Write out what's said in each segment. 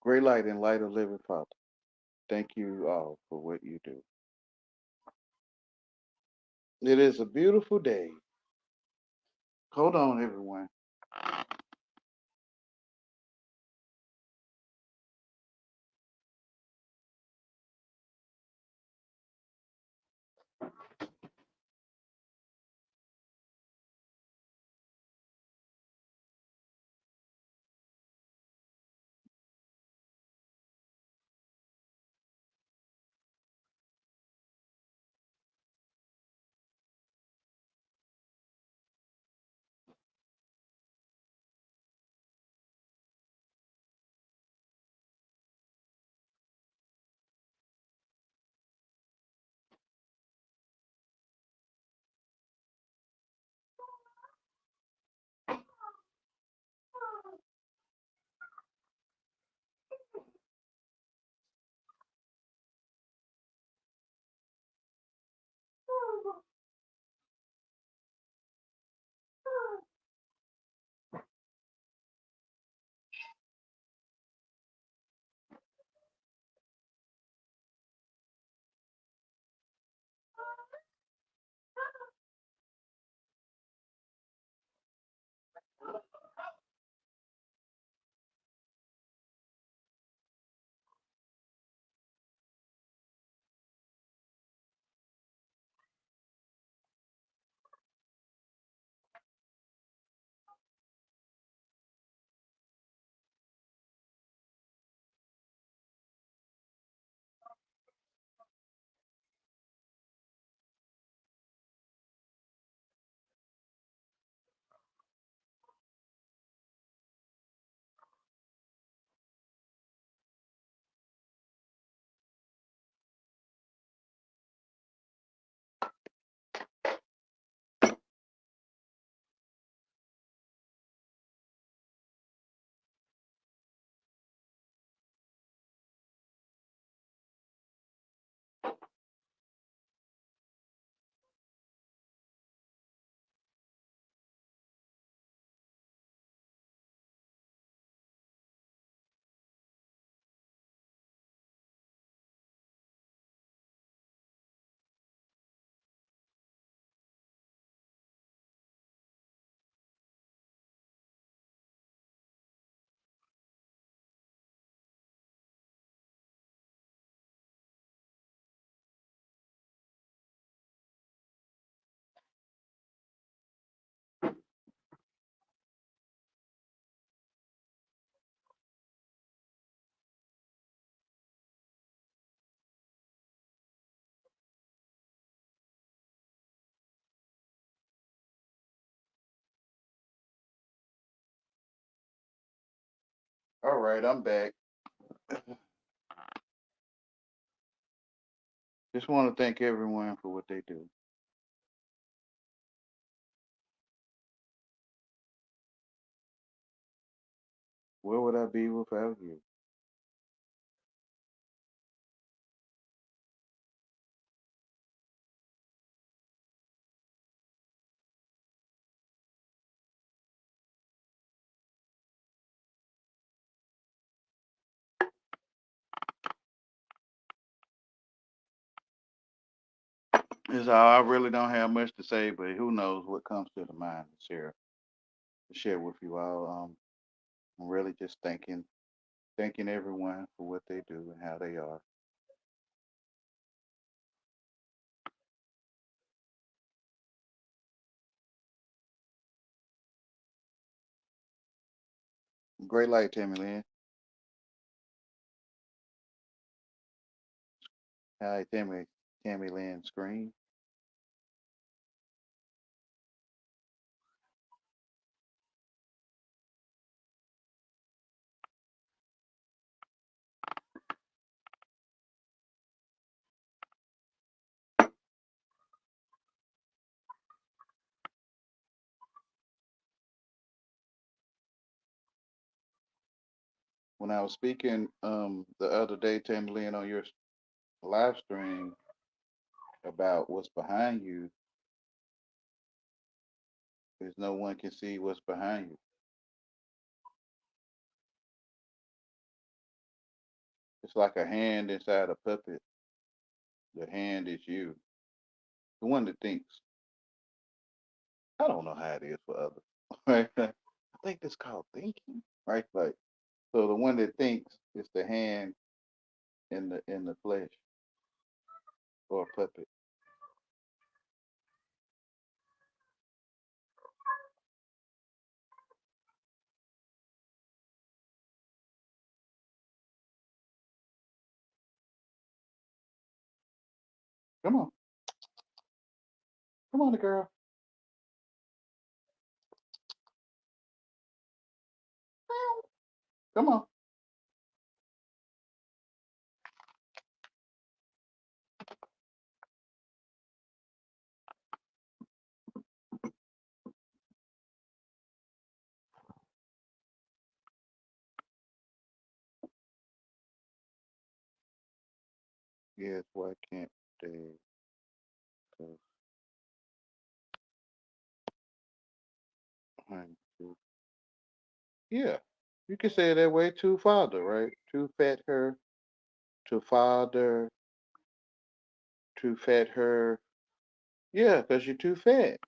Great light and light of living Father, thank you all for what you do. It is a beautiful day. Hold on, everyone. All right, I'm back. Just want to thank everyone for what they do. Where would I be without you? Is all. I really don't have much to say, but who knows what comes to the mind to share with you all. I'm really just thanking everyone for what they do and how they are. Great light, Tammy Lynn. Hi, Tammy Lynn Screen. When I was speaking the other day, Tammy Lynn, on your live stream about what's behind you, is no one can see what's behind you. It's like a hand inside a puppet. The hand is you, the one that thinks. I don't know how it is for others. Right? I think that's called thinking. Right? Like so the one that thinks is the hand in the flesh or a puppet. Come on. Come on, the girl. Come on. Yes, why can't they? 'Cause I'm yeah. You can say it that way to father, right? To fat her, to father, to fat her. Yeah, because you're too fat.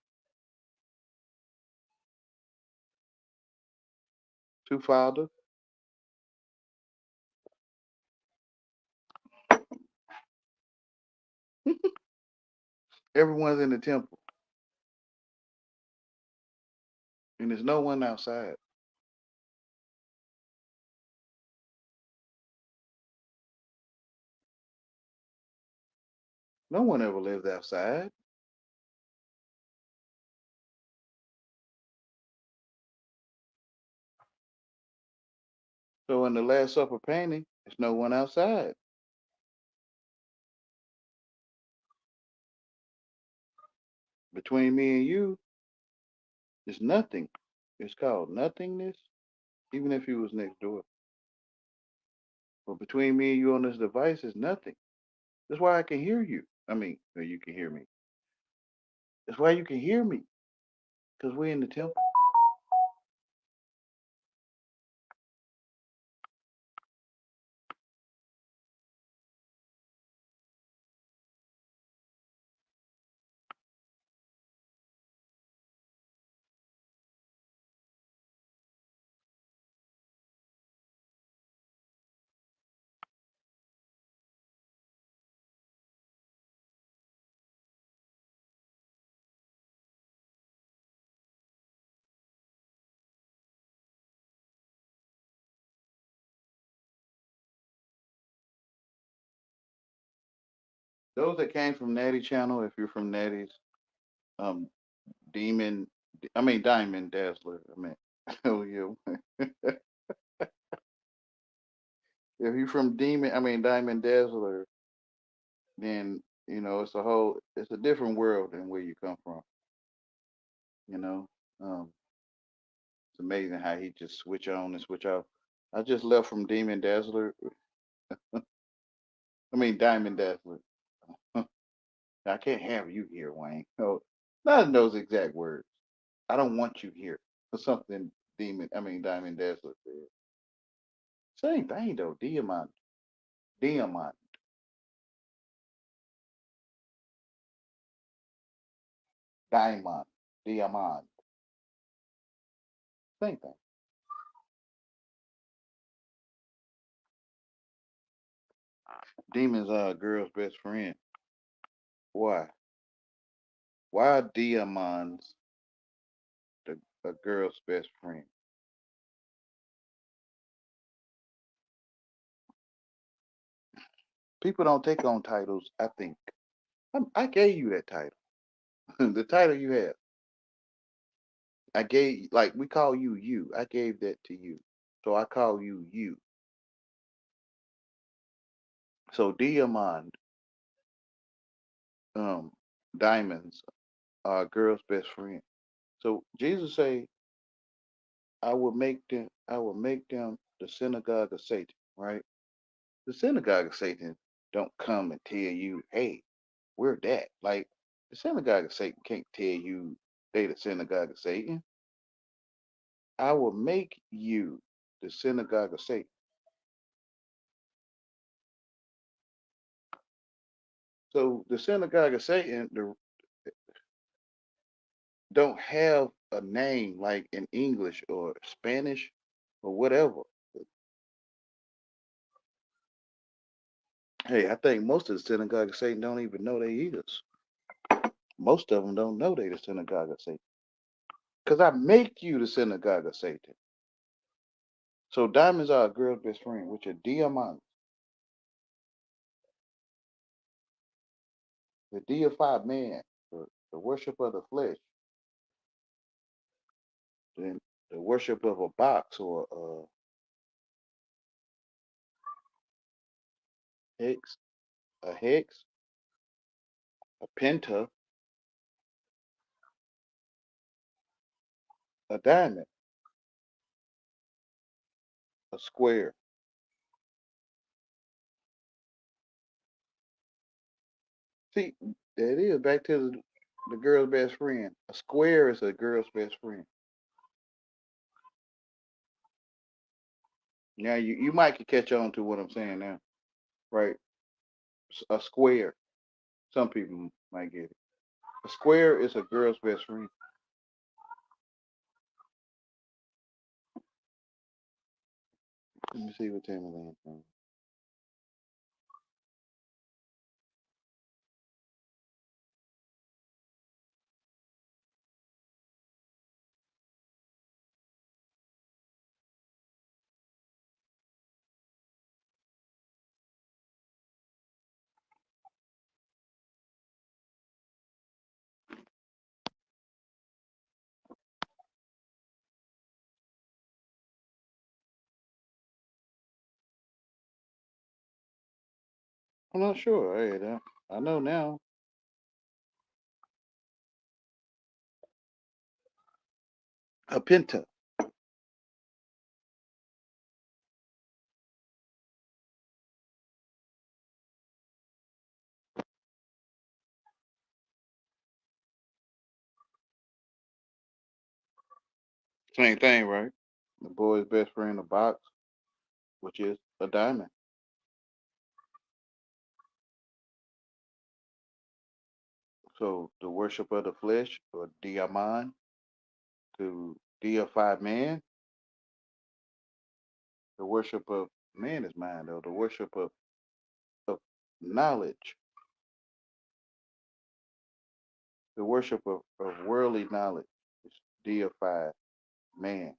To father. Everyone's in the temple, and there's no one outside. No one ever lives outside. So in the Last Supper painting, there's no one outside. Between me and you, there's nothing. It's called nothingness, even if you was next door. But between me and you on this device is nothing. That's why I can hear you. I mean, or you can hear me. That's why you can hear me, because we're in the temple. Those that came from Natty Channel, if you're from Natty's, um, Demon, I mean Diamond Dazzler. I mean, oh yeah. If you're from Demon, I mean Diamond Dazzler, then it's a different world than where you come from. You know, um, it's amazing how he just switch on and switch off. I just left from Demon Dazzler. I mean Diamond Dazzler. I can't have you here, Wayne. No, not in those exact words. I don't want you here. For something Diamond Dazzler said. Same thing though. Diamond, Diamond, Diamond. Same thing. Demon's girl's best friend. Why? Why are Diamonds a girl's best friend? People don't take on titles. I think I gave you that title. The title you have. I gave like we call you you. I gave that to you. So I call you you. So Diamond, um, diamonds are a girl's best friend. So Jesus say, I will make them the synagogue of Satan, right? The synagogue of Satan don't come and tell you, hey, we're that. Like the synagogue of Satan can't tell you they the synagogue of Satan. I will make you the synagogue of Satan. So the synagogue of Satan don't have a name like in English or Spanish or whatever. Hey, I think most of the synagogue of Satan don't even know they eaters. Most of them don't know they the synagogue of Satan. Because I make you the synagogue of Satan. So diamonds are a girl's best friend, which are diamonds, the deified man, the worship of the flesh, the worship of a box or hex, a hex, a penta, a diamond, a square. See, there it is. Back to the girl's best friend. A square is a girl's best friend. Now you might could catch on to what I'm saying now, right? A square. Some people might get it. A square is a girl's best friend. Let me see what Timberland from. I'm not sure. Hey, I know now. A penta. Same thing, right? The boy's best friend, a box, which is a diamond. So the worship of the flesh, or diamond, to deify man. The worship of man is mine, though. The worship of knowledge, the worship of worldly knowledge is deified man.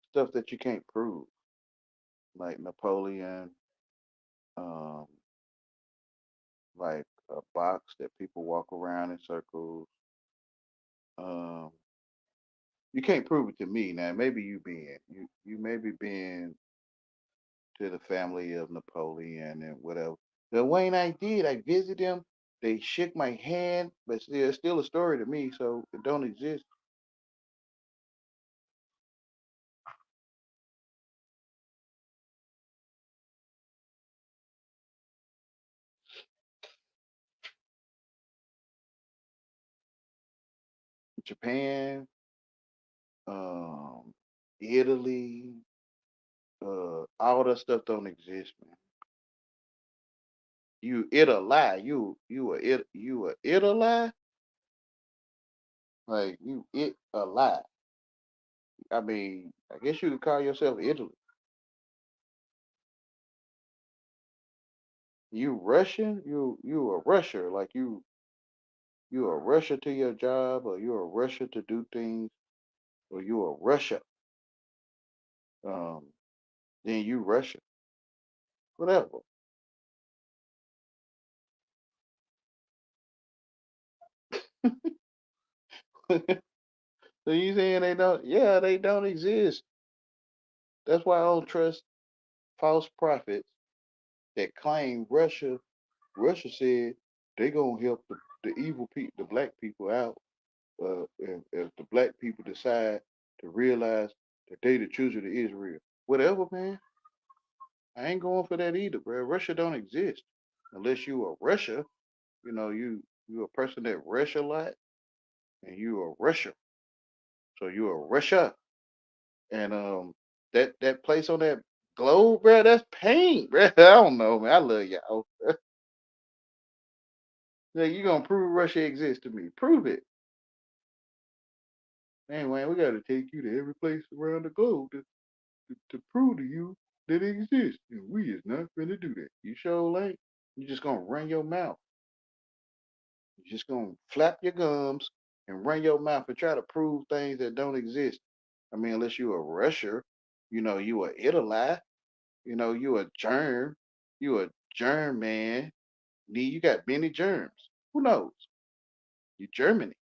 Stuff that you can't prove, like Napoleon, um, like a box that people walk around in circles. Um, you can't prove it to me. Now, maybe you maybe been to the family of Napoleon and whatever. The Wayne I did, I visited them. They shook my hand, but it's still a story to me, so it don't exist. Japan, um, Italy, all that stuff don't exist, man. You it a lie. You a it a lie. Like you it a lie. I mean, I guess you could call yourself Italy. You Russian? You a rusher? Like you a rusher to your job, or you a rusher to do things, or you a rusher? Um, then you Russian, whatever. So you saying they don't? Yeah, they don't exist. That's why I don't trust false prophets that claim Russia said they gonna help the evil people, the black people out. If the black people decide to realize that they the children of Israel, whatever, man. I ain't going for that either, bro. Russia don't exist unless you are Russia. You a person that rush a lot, and you a Russia. So you a Russia, and that place on that globe, bro. That's paint, bro. I don't know, man. I love y'all. Like, you gonna prove Russia exists to me? Prove it. Anyway, we gotta take you to every place around the globe to prove to you that it exists. And we is not gonna do that. You sure ain't. You just gonna run your mouth. You just gonna flap your gums and run your mouth and try to prove things that don't exist. I mean, unless you a Rusher, you a Italy, you a germ, you a germ man. You got many germs. Who knows? You Germany.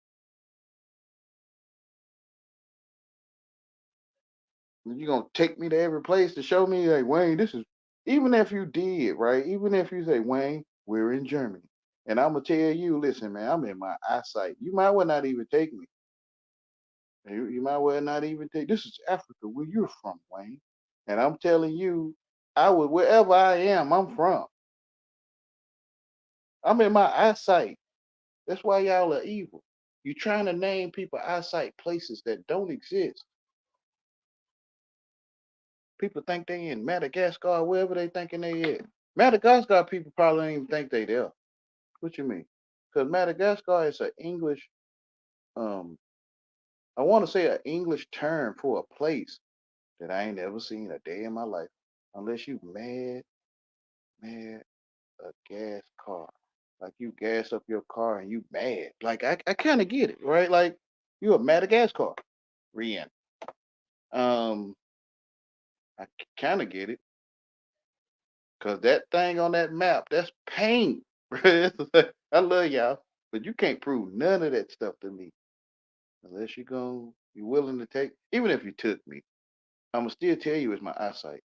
You gonna take me to every place to show me like Wayne, this is even if you did, right? Even if you say, Wayne, we're in Germany. And I'm gonna tell you, listen, man, I'm in my eyesight. You might well not even take me. You might well not even take this is Africa, where you're from, Wayne. And I'm telling you, I would wherever I am, I'm from. I'm in my eyesight. That's why y'all are evil. You trying to name people eyesight places that don't exist. People think they in Madagascar, wherever they thinking they at. Madagascar people probably don't even think they there. What you mean? Because Madagascar is an English, um, I want to say an English term for a place that I ain't ever seen a day in my life. Unless you mad, a gas car. Like you gas up your car and you mad. Like I kind of get it, right? Like you a Madagascar, Rian. Um, I kind of get it. Cause that thing on that map, that's pain. I love y'all, but you can't prove none of that stuff to me unless you willing to take. Even if you took me, I'ma still tell you it's my eyesight.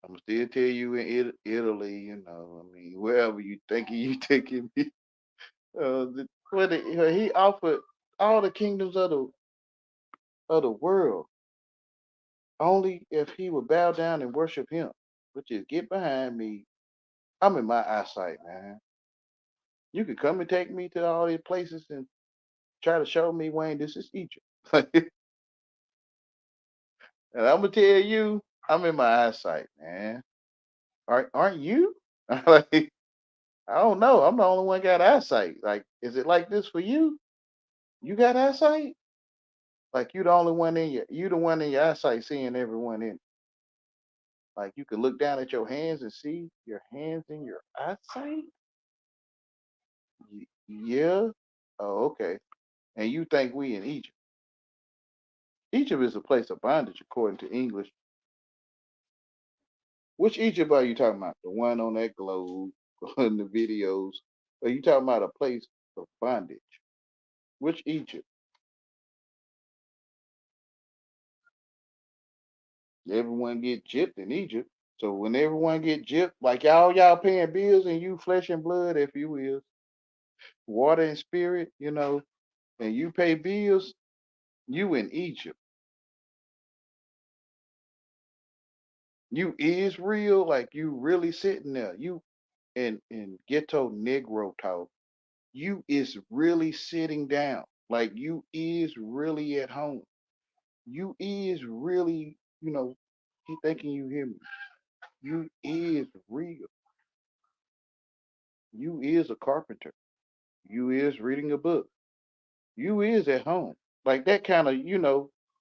I'ma still tell you in Italy, I mean, wherever you thinking you taking me. He offered all the kingdoms of the world only if he would bow down and worship him, which is get behind me. I'm in my eyesight, man. You could come and take me to all these places and try to show me, Wayne, this is Egypt. And I'm gonna tell you, I'm in my eyesight, man. Aren't you? Like, I don't know. I'm the only one got eyesight. Like, is it like this for you? You got eyesight? Like you the only one you the one in your eyesight seeing everyone in. Like you can look down at your hands and see your hands in your eyesight? Yeah. Oh, okay. And you think we in Egypt. Egypt is a place of bondage according to English. Which Egypt are you talking about? The one on that globe in the videos? Are you talking about a place of bondage? Which Egypt? Everyone get gypped in Egypt. So when everyone get gypped, like y'all paying bills and you flesh and blood, if you will, water and spirit, and you pay bills, you in Egypt. You is real, like you really sitting there. You in ghetto Negro talk, you is really sitting down. Like you is really at home. You is really, he thinking you hear me. You is real. You is a carpenter. You is reading a book. You is at home. Like that kind of,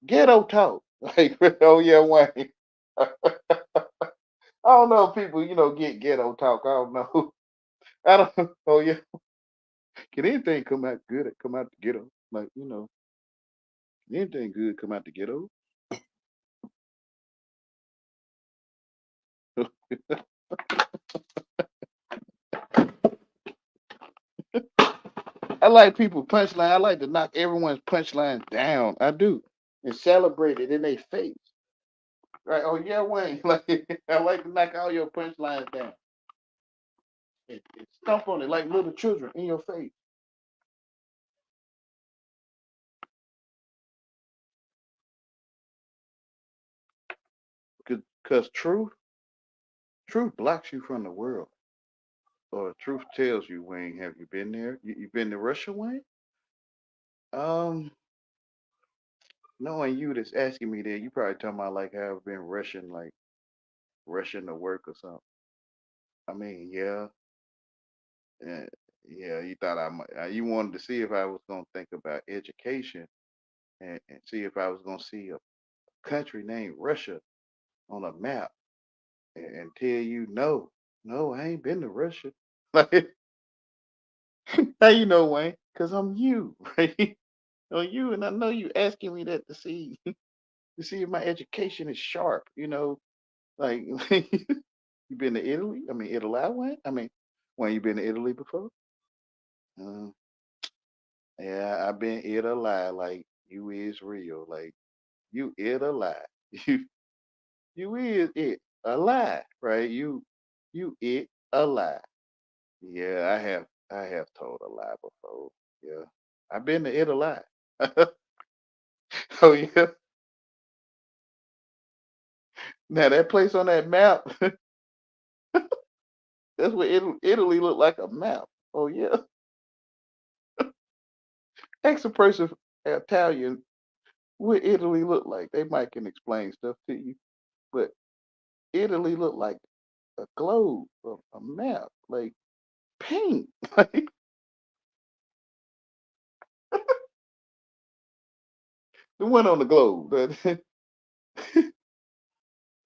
ghetto talk. Like, oh yeah, Wayne. I don't know if people, get ghetto talk. I don't know. I don't. Oh yeah. Can anything come out good? Come out the ghetto? Like can anything good come out the ghetto? I like people punchline. I like to knock everyone's punchlines down. I do and celebrate it in their face. Right? Oh yeah, Wayne. Like I like to knock all your punchlines down and stomp on it like little children in your face. Because truth blocks you from the world. Or truth tells you, Wayne. Have you been there? You been to Russia, Wayne? Um, Knowing you that's asking me that, you probably talking about like how I've been rushing, like rushing to work or something. I mean, yeah, yeah, yeah. You thought I might, you wanted to see if I was gonna think about education and see if I was gonna see a country named Russia on a map and tell you no, no, I ain't been to Russia. Like, how you know, Wayne? Cause I'm you, right? On you, and I know you asking me that to see if my education is sharp. Like you been to Italy? I mean, Italy, Wayne? I mean, Wayne, you been to Italy before? Uh, yeah, I've been Italy. Like you is real. Like you Italy. You you is it a lie, right? You it a lie. Yeah, I have told a lie before. Yeah, I've been to Italy. Oh yeah. Now that place on that map, that's what Italy looked like a map. Oh yeah. Ask a person Italian what Italy look like. They might can explain stuff to you, but Italy looked like a globe, a map, like paint. Like the one on the globe.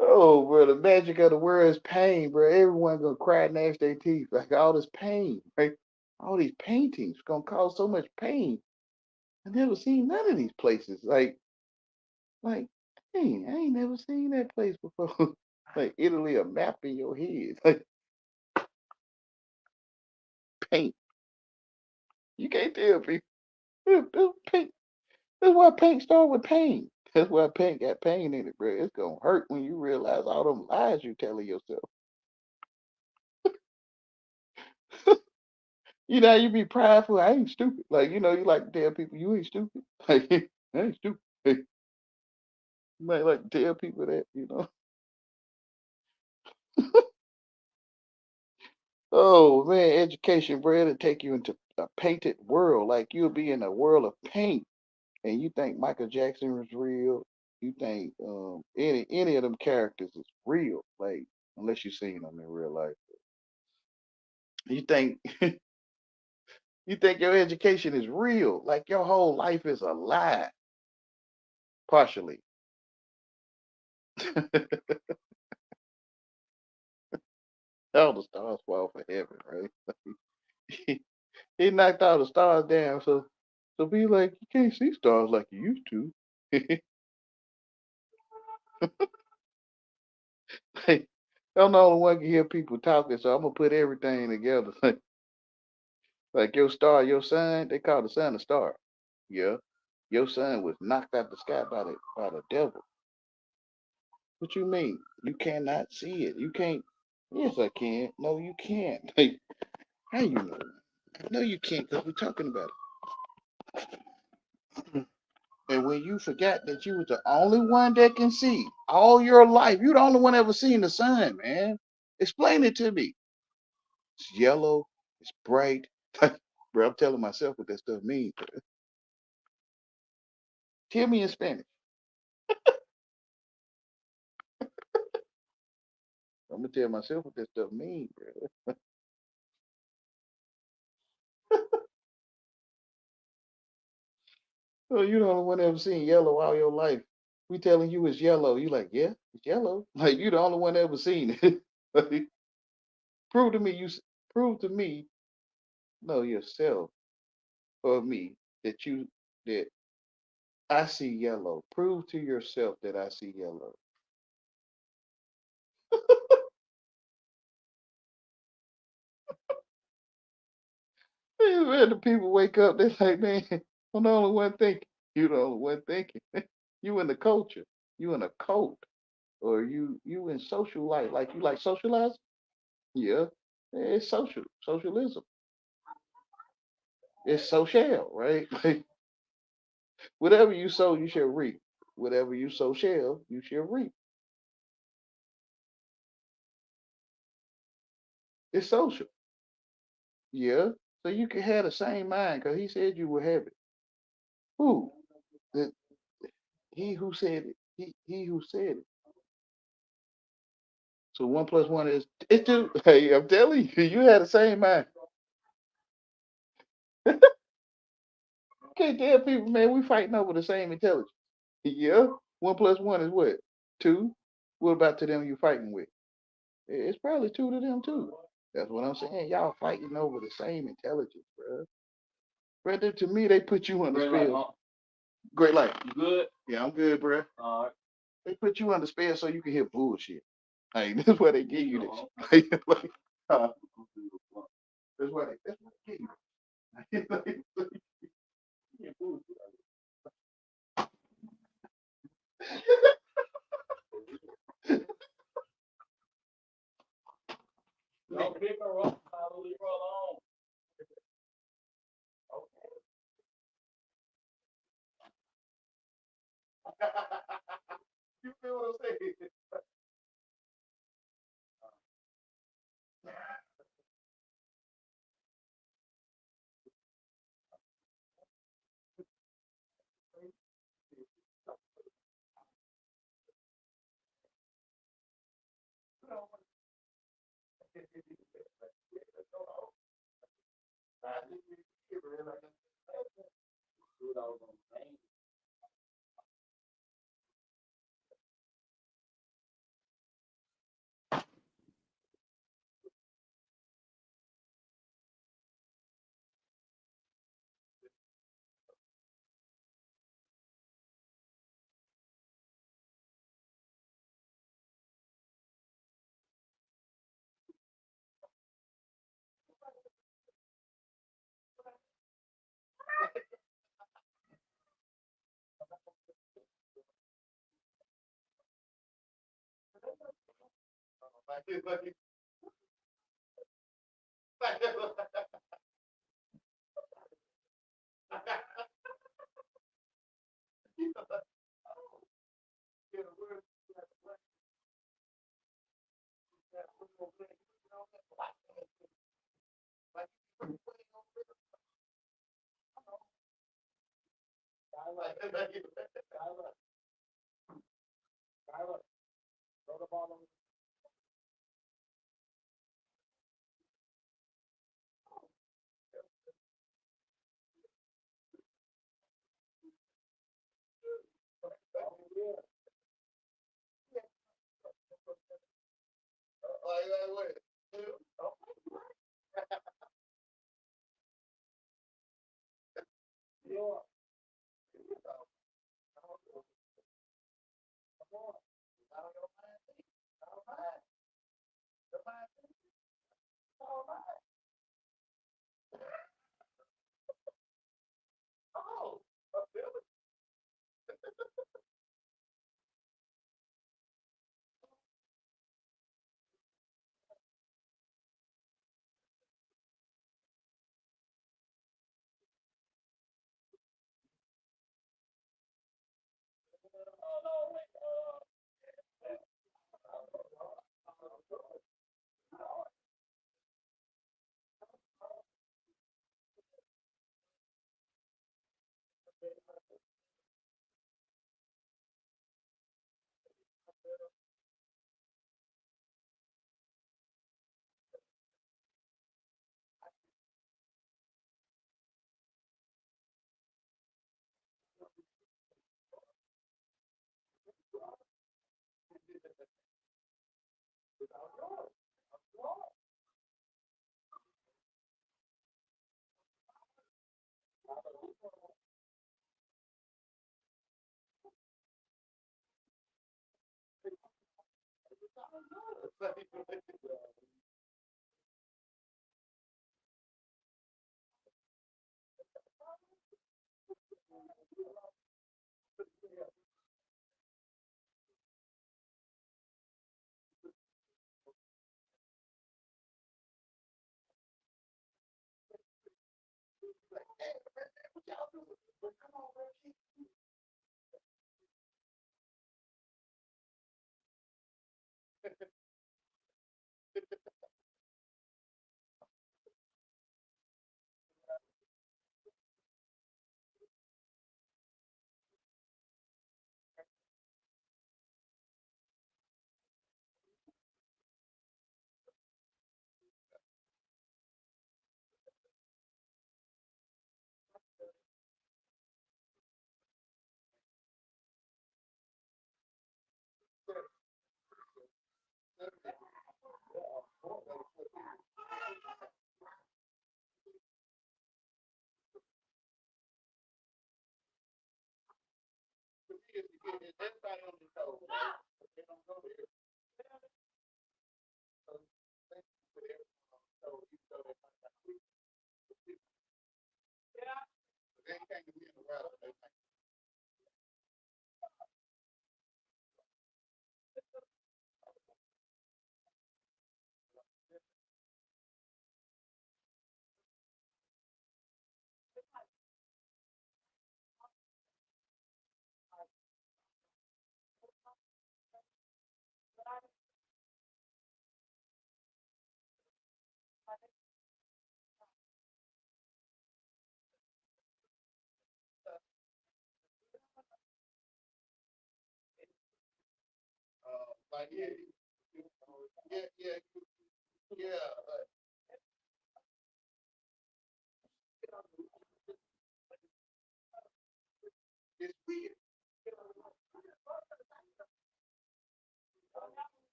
Oh, bro, the magic of the word is pain, bro. Everyone gonna cry and gnash their teeth. Like all this pain, right? All these paintings gonna cause so much pain. I never seen none of these places. Like, dang, I ain't never seen that place before. Like Italy, a map in your head. Like paint. You can't tell people. Paint. That's why paint start with pain. That's why paint got pain in it, bro. It's gonna hurt when you realize all them lies you telling yourself. You be prideful. I ain't stupid. Like, you like to tell people you ain't stupid. Like, I ain't stupid. You might like to tell people that. Oh man, education, bro, it'll take you into a painted world. Like you'll be in a world of paint, and you think Michael Jackson was real. You think any of them characters is real. Like unless you seen them in real life. You think you think your education is real. Like your whole life is a lie, partially. All the stars fall for heaven, right? He knocked all the stars down, so be like you can't see stars like you used to. Like, I'm the only one can hear people talking, so I'm gonna put everything together. Like your star, your sun, they call the sun a star. Yeah, your son was knocked out the sky by the devil. What you mean? You cannot see it. You can't. Yes, I can. No, you can't. Like, how you know? No, you can't, because we're talking about it. And when you forgot that you was the only one that can see all your life, you the only one ever seen the sun, man. Explain it to me. It's yellow. It's bright. Bro, I'm telling myself what that stuff means. Tell me in Spanish. I'm gonna tell myself what that stuff means, bro. Oh, you the only one ever seen yellow all your life. We telling you it's yellow. You like, yeah, it's yellow. Like you the only one ever seen it. Like, prove to me prove to me, no yourself or me that I see yellow. Prove to yourself that I see yellow. Man, the people wake up, they're like, man, I'm the only one thinking. You the only one thinking. You in the culture. You in a cult. Or you in social life. Like you like socializing? Yeah. It's socialism. It's social, right? Like whatever you sow, you shall reap. Whatever you sow shall, you shall reap. It's social. Yeah. So you can have the same mind because he said you would have it. Who? He who said it. He who said it. So 1 plus 1 is it's two. Hey, I'm telling you, you had the same mind. You can't tell people, man, we fighting over the same intelligence. Yeah. 1 plus 1 is what? Two. What about to them you fighting with? It's probably two to them too. That's what I'm saying. Y'all fighting over the same intelligence, bro. Brother, to me, they put you on the spell. Great life. You good? Yeah, I'm good, bro. All right. They put you on the spell so you can hear bullshit. Hey, that's why they give you this. Like, that's why they give you. Don't pick her up. I'll leave her alone. You feel what I'm saying?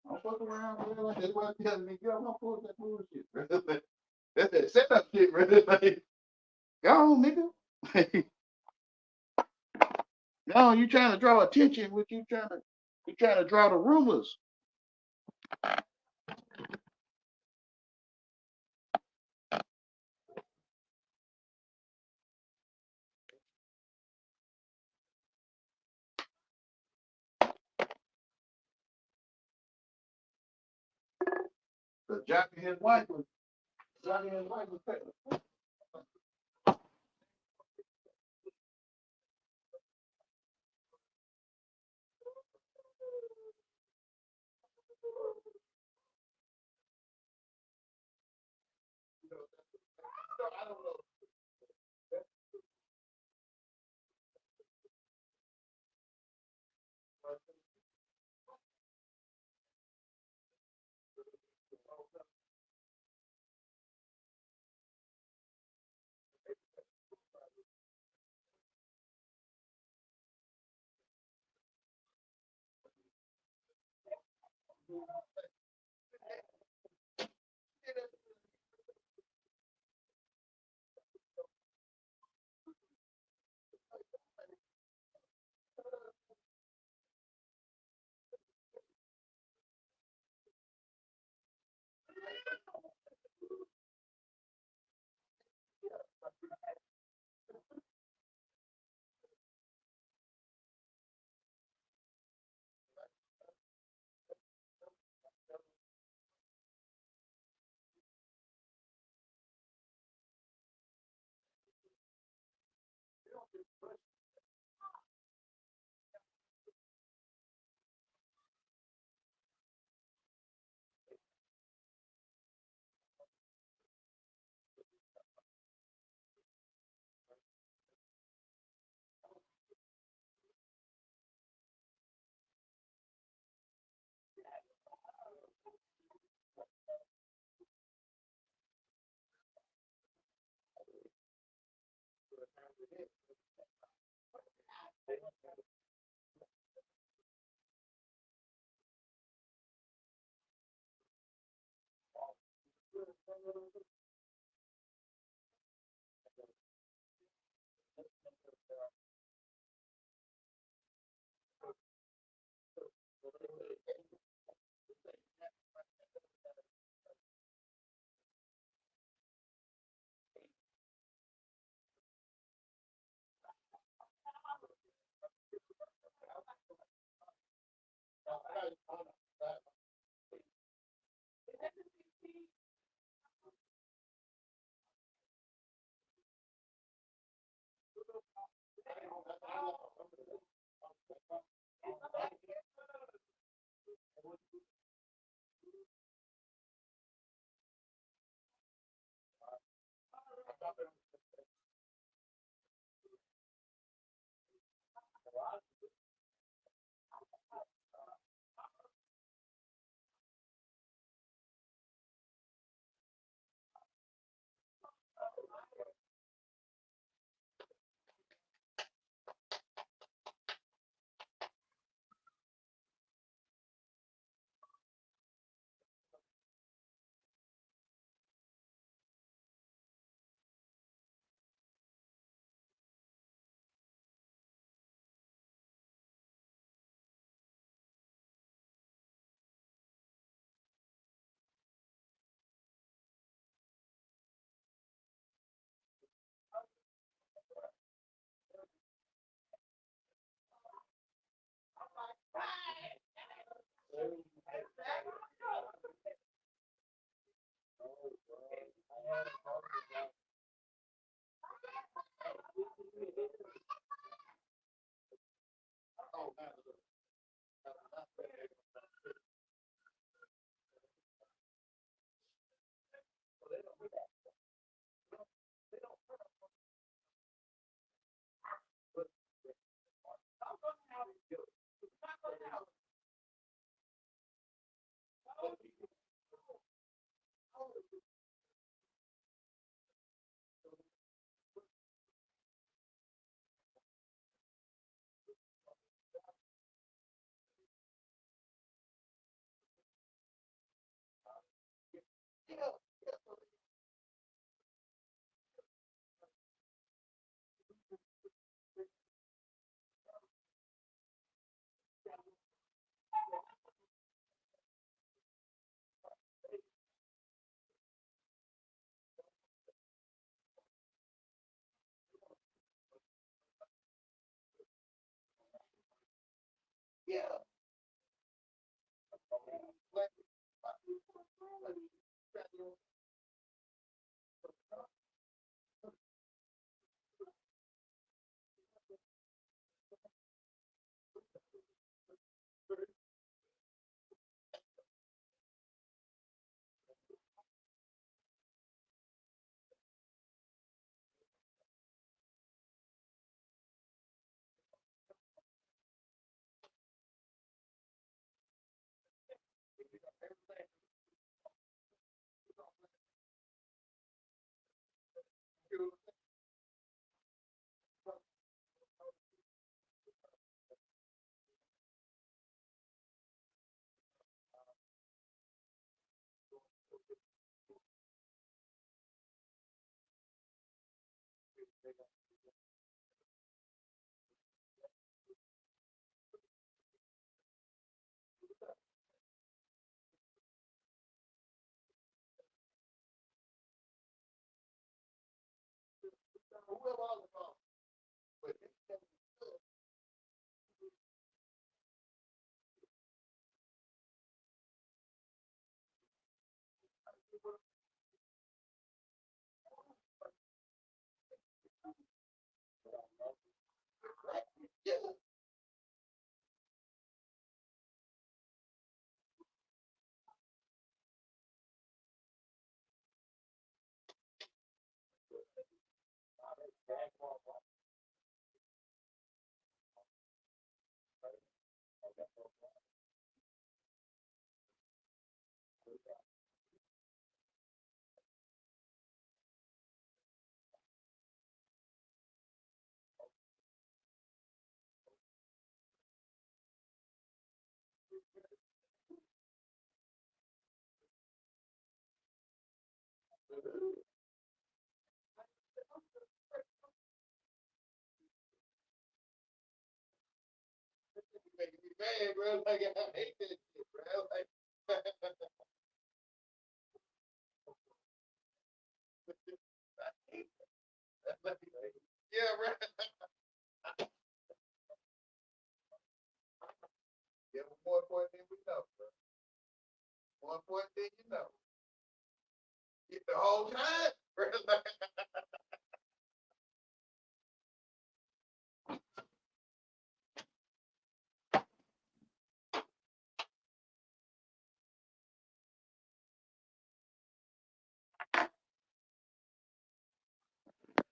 Don't fuck around, bro. Like, that's why I'm telling me, get off my phone with that bullshit, bro. That's that setup shit, bro. Like, go on, nigga. No, you trying to draw attention, what you trying to draw the rumors. The Jockey and his wife was Johnny and his wife was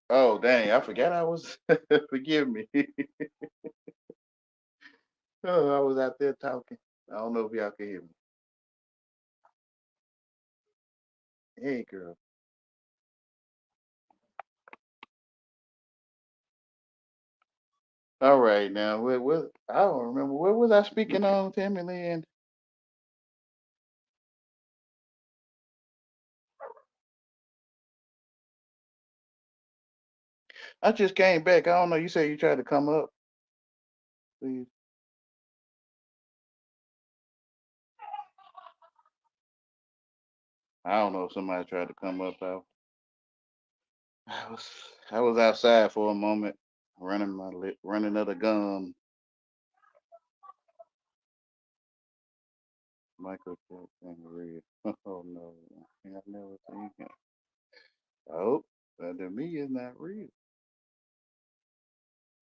Oh dang, I forgot I was forgive me. Oh, I was out there talking. I don't know if y'all can hear me. Hey girl. All right now. What I don't remember. What was I speaking on, Timmy Lynn? I just came back. I don't know. You said you tried to come up, please. I don't know if somebody tried to come up. I was I was outside for a moment, running of the gum. Michael Jackson real. Oh no, I've never seen him. Oh, that to me is not real.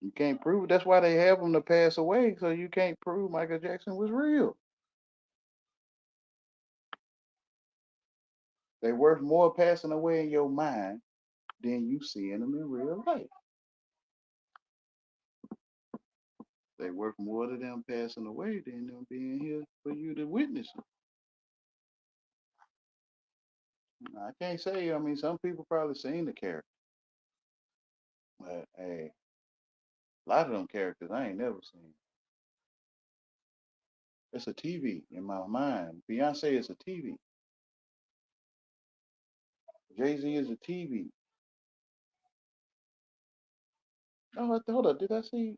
You can't prove it. That's why they have them to pass away, so you can't prove Michael Jackson was real. They worth more passing away in your mind than you seeing them in real life. They worth more to them passing away than them being here for you to witness them. I can't say. I mean, some people probably seen the character, but hey, a lot of them characters I ain't never seen. It's a TV in my mind. Beyonce is a TV. Jay-Z is a TV. Oh, hold up. Did I see?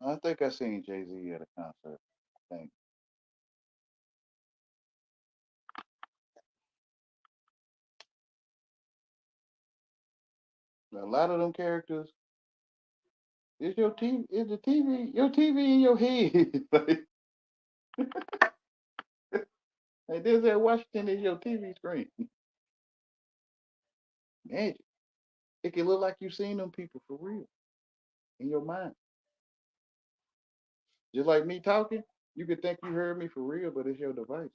I think I seen Jay-Z at a concert. I think. A lot of them characters is your TV. Is the TV your TV in your head? Like this at Washington is your TV screen. Magic. It can look like you seen them people for real in your mind. Just like me talking, you could think you heard me for real, but it's your device.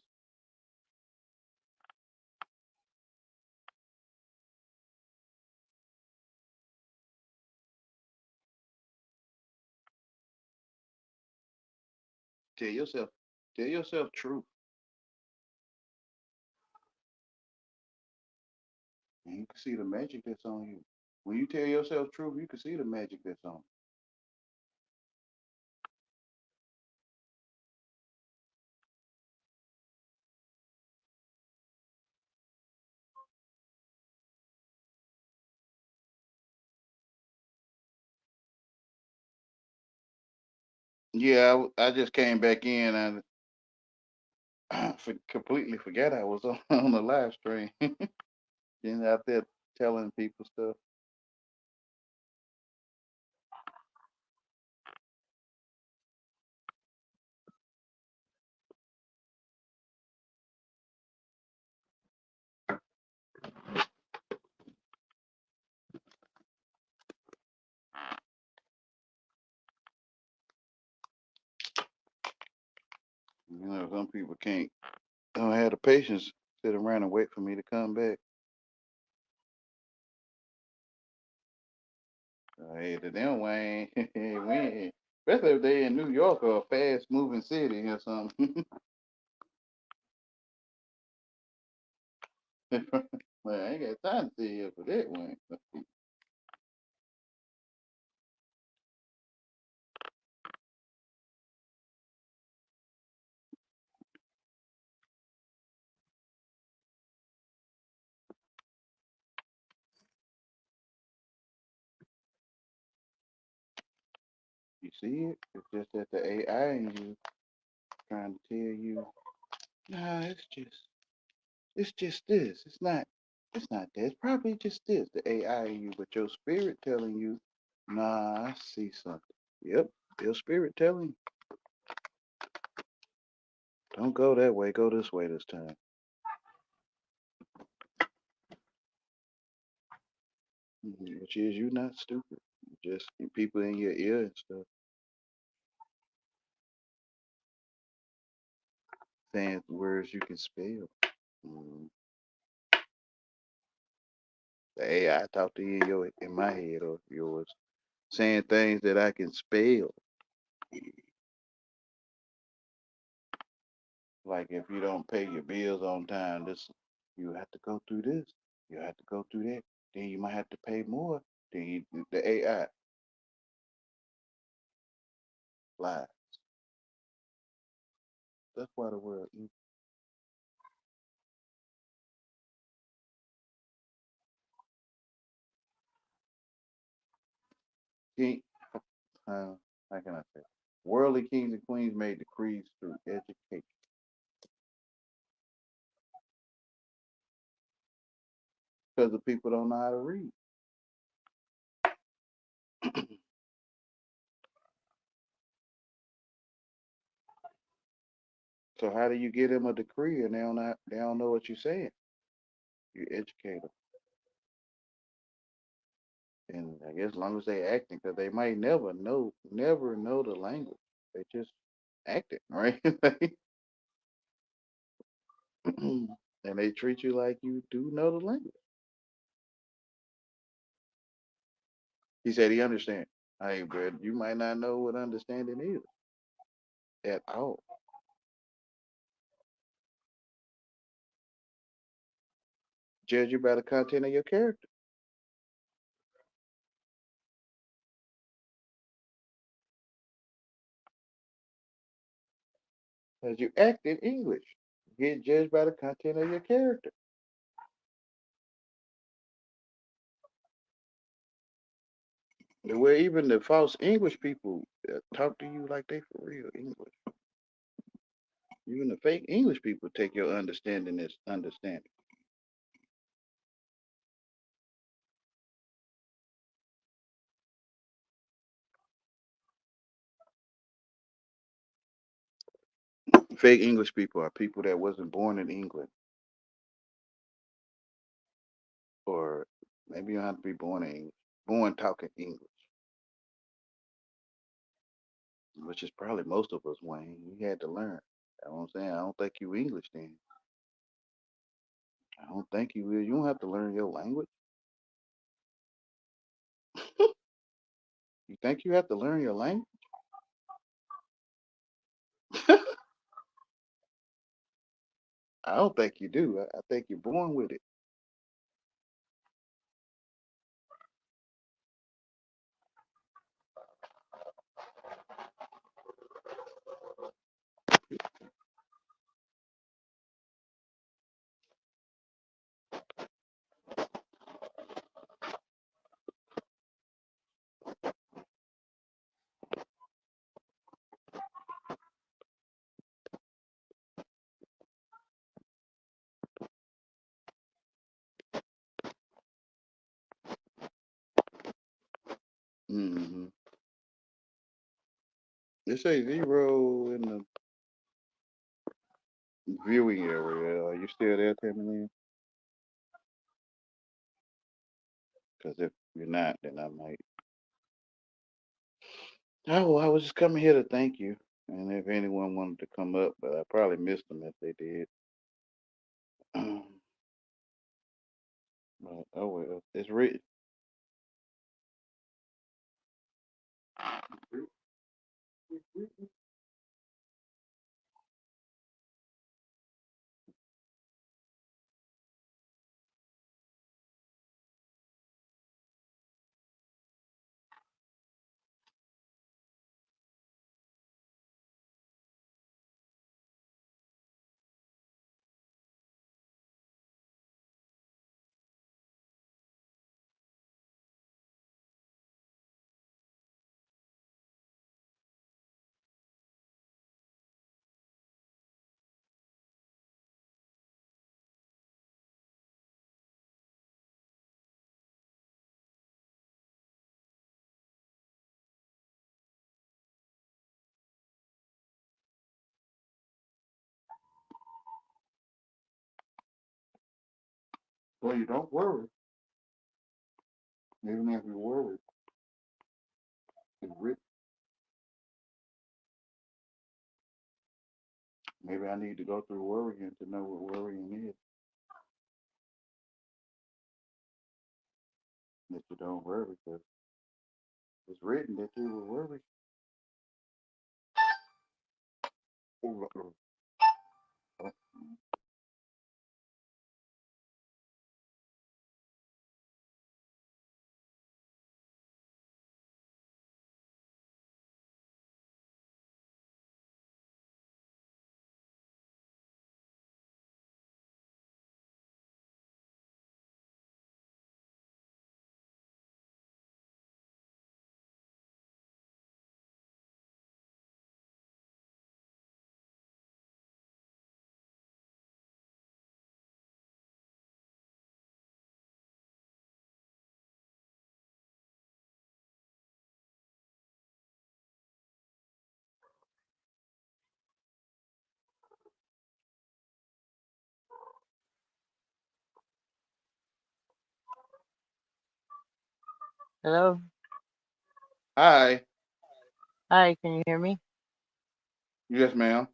Tell yourself, tell yourself truth, and you can see the magic that's on you. When you tell yourself truth, you can see the magic that's on. Yeah, I just came back in and completely forgot I was on, on the live stream. And out there telling people stuff. You know, some people can't don't have the patience to sit around and wait for me to come back. Hey, to them, Wayne, we ain't, especially if they in New York or a fast moving city or something. Man, I ain't got time to sit here for that one. You see it? It's just that the AI in you trying to tell you, nah, it's just this. It's not that. It's probably just this. The AI in you, but your spirit telling you, nah, I see something. Yep, your spirit telling you, don't go that way, go this way this time. Which is you not stupid. Just people in your ear and stuff saying words you can spell. Mm. The AI talk to you in my head or yours, saying things that I can spell. Like if you don't pay your bills on time, this you have to go through this. You have to go through that. Then you might have to pay more. Then the AI lies. That's why the world king. How can I say? Worldly kings and queens made decrees through education because the people don't know how to read. So how do you get them a decree and they don't know what you're saying? You educate them. And I guess as long as they acting, because they might never know the language. They just acting, right? And they treat you like you do know the language. He said he understand. Hey, but you might not know what understanding is at all. Judge you by the content of your character. As you act in English, get judged by the content of your character. Where even the false English people talk to you like they for real English. Even the fake English people take your understanding as understanding. Fake English people are people that wasn't born in England, or maybe you don't have to be born in English, born talking English, which is probably most of us, Wayne. You had to learn. You know what I'm saying? I don't think you English then. I don't think you will. You don't have to learn your language. You think you have to learn your language? I don't think you do. I think you're born with it. Hmm. It say zero in the viewing area. Are you still there, Timmy? Because if you're not, then I might. Oh, well, I was just coming here to thank you. And if anyone wanted to come up, but I probably missed them if they did. But oh well, it's written. Well, you don't worry. Even if you worry, it's written. Maybe I need to go through worrying to know what worrying is. That you don't worry because it's written that you will worry. Hello? Hi. Hi, can you hear me? Yes, ma'am.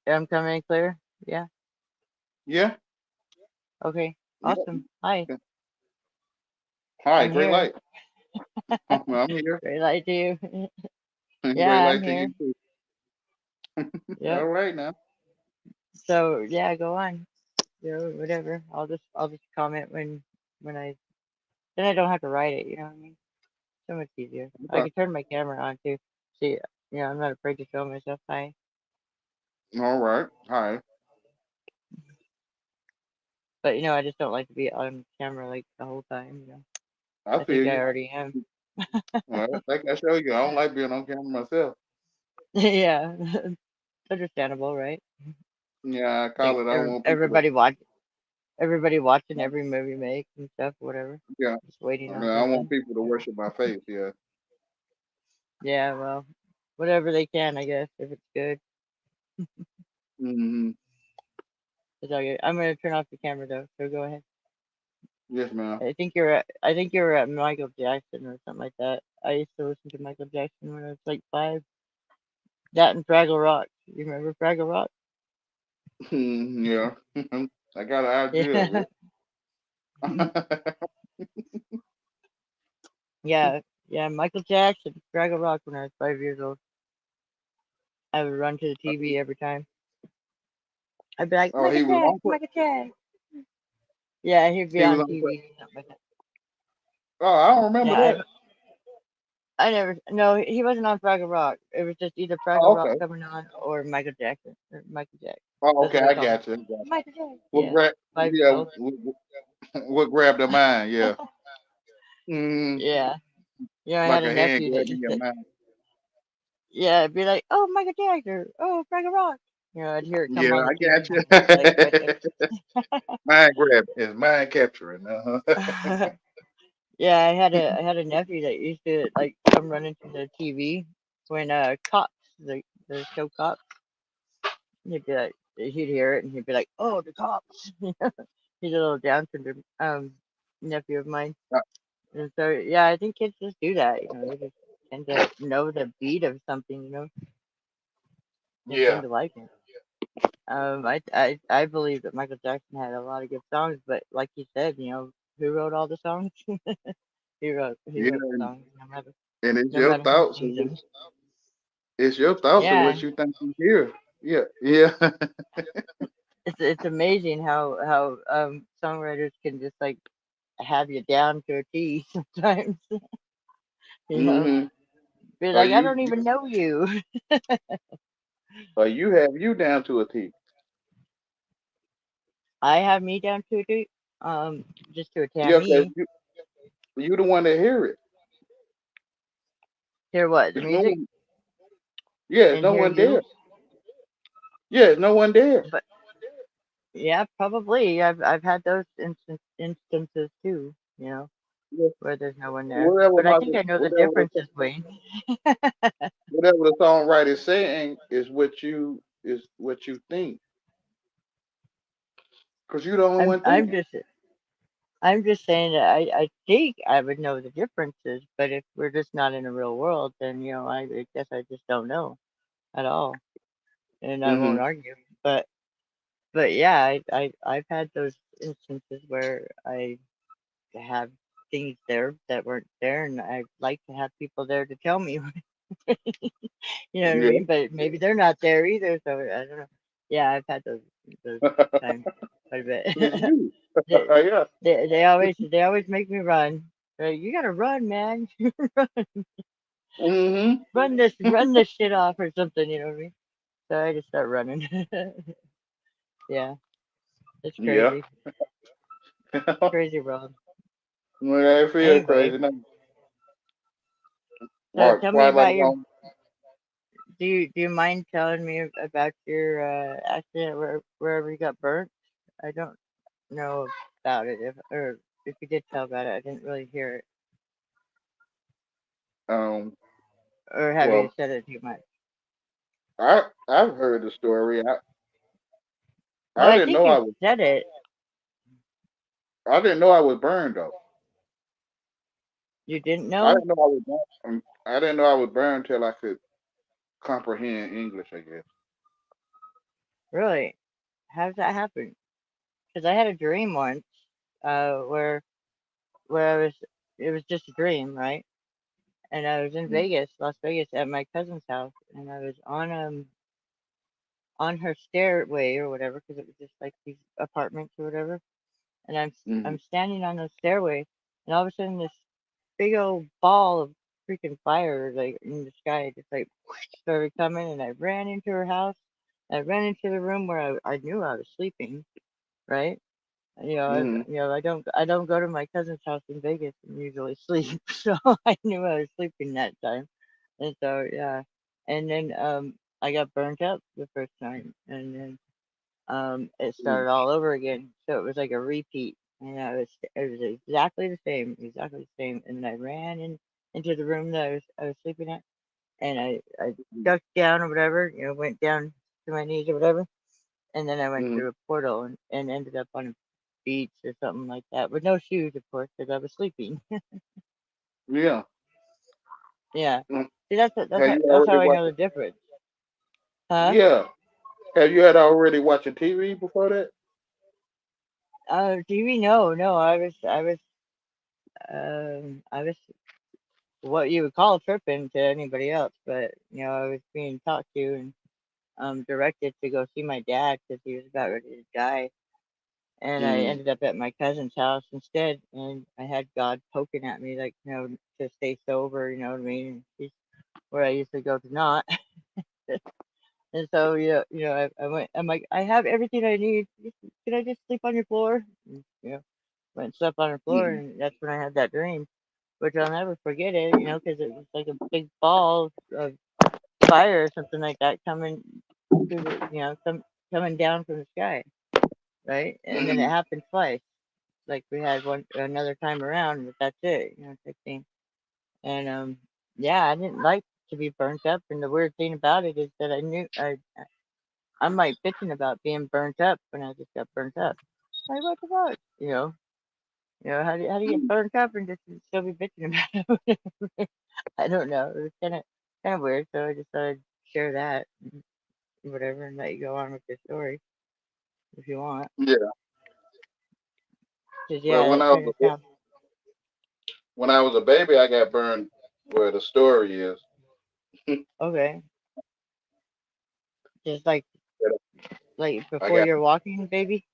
I'm coming in clear? Yeah? Yeah. Okay. Yeah. Awesome. Hi, Hi. I'm Great here. light. I'm here. Great light to you. Great Yeah, I'm light to you here. too. Yep. All right now. So yeah, go on. Whatever. I'll just comment when I then I don't have to write it, you know what I mean? So much easier. I Okay. can turn my camera on too. See, I'm not afraid to show myself. Hi. All right. Hi. But I just don't like to be on camera like the whole time. I I feel think I you. already am. Like I show you, I don't like being on camera myself. Yeah. Understandable, right? Yeah, I Like call it. I don't want people to. everybody watching every movie make and stuff, whatever. Yeah. Just waiting on I don't want something. people to worship my face. Yeah. Yeah, well, whatever they can, I guess, if it's good. Hmm. It's all good. I'm gonna turn off the camera though, so go ahead. Yes, ma'am. I think you were at Michael Jackson or something like that. I used to listen to Michael Jackson when I was like 5. That and Fraggle Rock. You remember Fraggle Rock? Yeah. I got an idea of Yeah. it. Yeah. Yeah, Michael Jackson, Fraggle Rock when I was 5 years old. I would run to the TV every time. I'd be like, Oh, Michael he was Jackson, on. Michael Jackson. Yeah, he'd be He was on on. TV or something like that. Oh, I don't remember Yeah, that. I never. No, he wasn't on Fraggle Rock. It was just either Fraggle Oh, Rock okay. coming on or Michael Jackson or Michael Jackson. Oh, That's okay. what I I call him. got you. I got you. Michael Jackson. What Yeah, grab? 5 years Yeah. old. What grabbed their mind? Yeah. Mm, Yeah, I like had a a hand nephew that grabbing used your to. mind. Yeah, it'd be like, oh, Michael Jackson. Oh, Fraggle Rock. I'd hear it come Yeah, on the I TV got and I'd be like right you. there. Mind grabbing. It's mind capturing. Uh-huh. Yeah, I had a nephew that used to like come running to the TV when Cops, the show Cops. He'd be like, he'd hear it and he'd be like, "Oh, the cops!" He's a little Down syndrome nephew of mine, and so yeah, I think kids just do that. They just tend to know the beat of something, and tend Yeah. to like it. I believe that Michael Jackson had a lot of good songs, but like you said, who wrote all the songs? He wrote the Yeah. songs, And it's no your matter who thoughts of sings them. it's your thoughts of Yeah, what you think you hear. Yeah. Yeah. it's amazing how songwriters can just like have you down to a T sometimes. you know, Hmm. be Or like, I you, don't you even know you. or you have you down to a T. I have me down to a T, just to a Yeah, because Tammy. you the one that hear it. Hear what? The There's no music one. Yeah, there's and no hear one there. you. Yeah, there's no one there. But yeah, probably. I've had those instances too. Yeah. Where there's no one there. Whatever But I my think I know the whatever the differences, Wayne. whatever the songwriter is saying is what you think because you're the only I'm one I'm thinking. just I'm just saying that I think I would know the differences, but if we're just not in the real world, then I guess I just don't know at all, and I won't Hmm. argue. But yeah, I've had those instances where I have things there that weren't there, and I like to have people there to tell me, you know what I Yeah. mean? But maybe they're not there either, so I don't know. Yeah, I've had those times quite a bit. Did you? they, Yeah. they always make me run. They're like, you gotta run, man. Hmm. Run this shit off or something. You know what I mean? So I just start running. Yeah, it's Yeah. crazy, crazy world. Well, I feel Anyway, crazy now. so Or tell me quite like about your. on. Do you mind telling me about your accident wherever you got burnt? I don't know about it. If you did tell about it, I didn't really hear it. Um. Or have you Well, said it too much? I've heard the story. Well, I I didn't think know you said it. I didn't know I was burned though. You didn't I know? didn't know I was born. I didn't know I was born until I could comprehend English. I guess. Really? How does that happen? Because I had a dream once, where I was. It was just a dream, right? And I was in Mm, Vegas, Las Vegas, at my cousin's house, and I was on her stairway or whatever, because it was just like these apartments or whatever. And I'm mhm, standing on the stairway, and all of a sudden this big old ball of freaking fire like in the sky just like started coming, and I ran into her house. I ran into the room where I knew I was sleeping, right? mhm, I don't go to my cousin's house in Vegas and usually sleep, so I knew I was sleeping that time, and so yeah, and then I got burnt up the first time, and then it mhm, started all over again, so it was like a repeat, and it was exactly the same, and then I ran into the room that I was sleeping at, and I mhm, ducked down or whatever, went down to my knees or whatever, and then I went mhm. through a portal and ended up on a beach or something like that with no shoes, of course, because I was sleeping. Yeah. Yeah. Mm. See, Have you that's already how I know watched? the difference, huh? Yeah. Have you had already watching TV before that? TV? No, no. I was what you would call tripping to anybody else, but I was being talked to and directed to go see my dad because he was about ready to die, and I Mm, ended up at my cousin's house instead, and I had God poking at me like, to stay sober, you know what I mean? And he's where I usually go to not. And so, I went. I'm like, I have everything I need. Can I just sleep on your floor? And, went and slept on her floor, mhm, and that's when I had that dream, which I'll never forget it. Because it was like a big ball of fire or something like that coming through coming down from the sky, right? And then it mhm. happened twice. Like we had one another time around, but that's it, type thing. And yeah, I didn't like to be burnt up. And the weird thing about it is that I'm like bitching about being burnt up when I just got burnt up. Like what the fuck, how do you get Mhm. burnt up and just still be bitching about it? I don't know. It was kind of weird. So I just thought I'd share that, whatever, and let you go on with your story if you want. Yeah. Cause Well, yeah, that kind of sounds when I was a baby, I got burned. Where the story is, okay. Just like I before got you're walking, baby.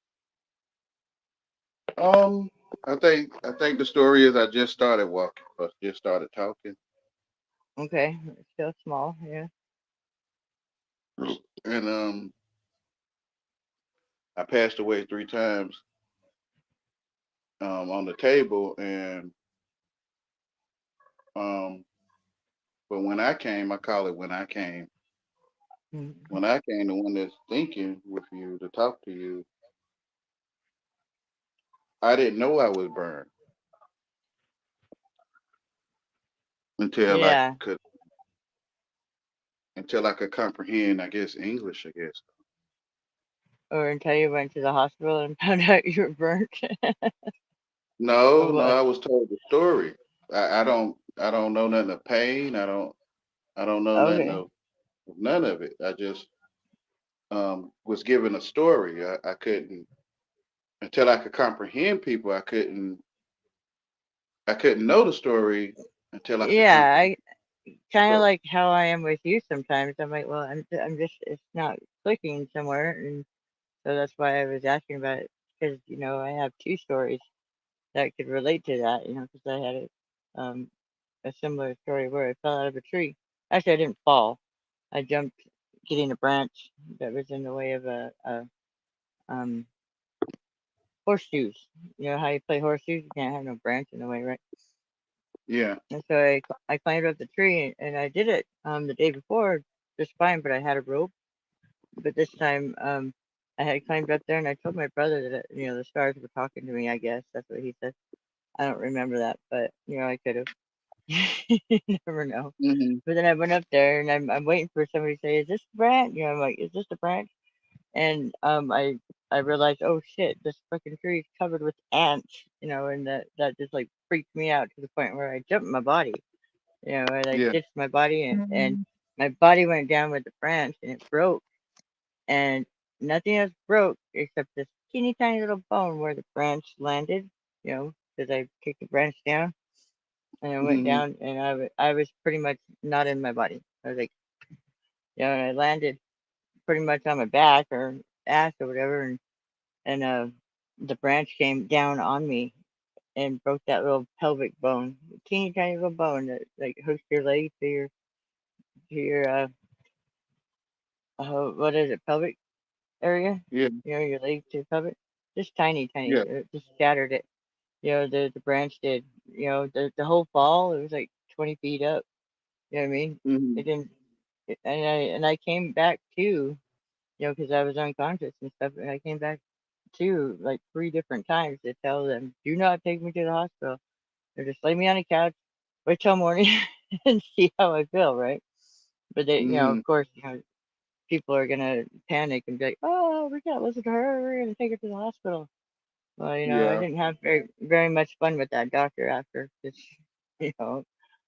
um. I think the story is I just started walking. I just started talking, Okay, it's still small. Yeah. and I passed away 3 times on the table, and um. But when I came, I call it when I came. Mhm. When I came, the one that's thinking with you to talk to you, I didn't know I was burned until I Yeah. could until I could comprehend, I guess, English, I guess. Or until you went to the hospital and found out you were burnt. Or No, no, what? I was told the story. I don't know nothing of pain. I don't know nothing Okay. of none of it. I just was given a story. I couldn't until I could comprehend people. I couldn't know the story until I could Yeah, comprehend. I kind of So like how I am with you sometimes. I'm like, well, I'm just it's not clicking somewhere, and so that's why I was asking about it because I have two stories that could relate to that. Because I had a similar story where I fell out of a tree. Actually, I didn't fall. I jumped getting a branch that was in the way of a um horseshoes. You know how you play horseshoes? You can't have no branch in the way, right? yeah. And so I climbed up the tree and I did it the day before just fine, but I had a rope. But this time I had climbed up there and I told my brother that the stars were talking to me. I guess that's what he said. I don't remember that, but I could have. You never know. Hmm. But then I went up there and I'm waiting for somebody to say, "Is this the branch?" I'm like, "Is this the branch?" and I realized, oh shit, this fucking tree is covered with ants, and that just like freaked me out to the point where I jumped my body, and I Yeah. ditched my body, and my body went down with the branch and it broke, and nothing else broke except this teeny tiny little bone where the branch landed, because I kicked the branch down and I went Mm-hmm. down, and I was pretty much not in my body. I was like, and I landed pretty much on my back or ass or whatever, and the branch came down on me and broke that little pelvic bone, teeny tiny little bone that like hooks your leg to your what is it, pelvic area, Yeah. your leg to pelvic, just tiny, tiny, Yeah. it just shattered it. The branch did. The whole fall it was like 20 feet up. You know what I mean? Mm-hmm. It didn't, and I came back too, because I was unconscious and stuff, and I came back too like 3 different times to tell them, do not take me to the hospital. Or just lay me on a couch, wait till morning, and see how I feel, right? But they, Mm-hmm. of course, people are gonna panic and be like, "Oh, we gotta listen to her. We're gonna take her to the hospital." Well, I Yeah. didn't have very much fun with that doctor after, because you know,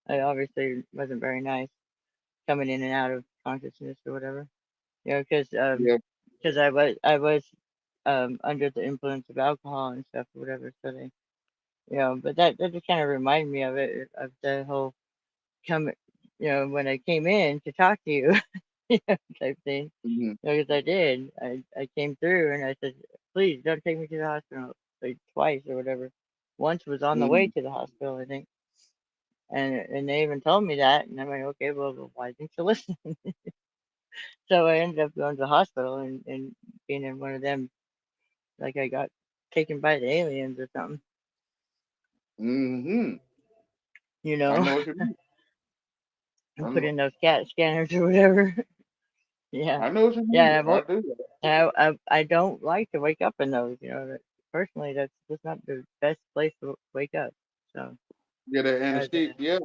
I obviously wasn't very nice coming in and out of consciousness or whatever. Yeah. Because I was under the influence of alcohol and stuff or whatever. So but that just kind of reminded me of it, of the whole come, when I came in to talk to you, type thing. Mm-hmm. Because I did. I came through and I said, please don't take me to the hospital, like twice or whatever. Once was on the way Mm-hmm. to the hospital, I think. And they even told me that. And I'm like, okay, well, why didn't you listen? So I ended up going to the hospital and being in one of them, like I got taken by the aliens or something, Mm-hmm. you I know, know what you mean. I and put know. in those CAT scanners or whatever. Yeah. I know what you Yeah, mean. I do. I don't like to wake up in those. Personally, that's just not the best place to wake up. So, Yeah, the uh, anesthesia. Yeah,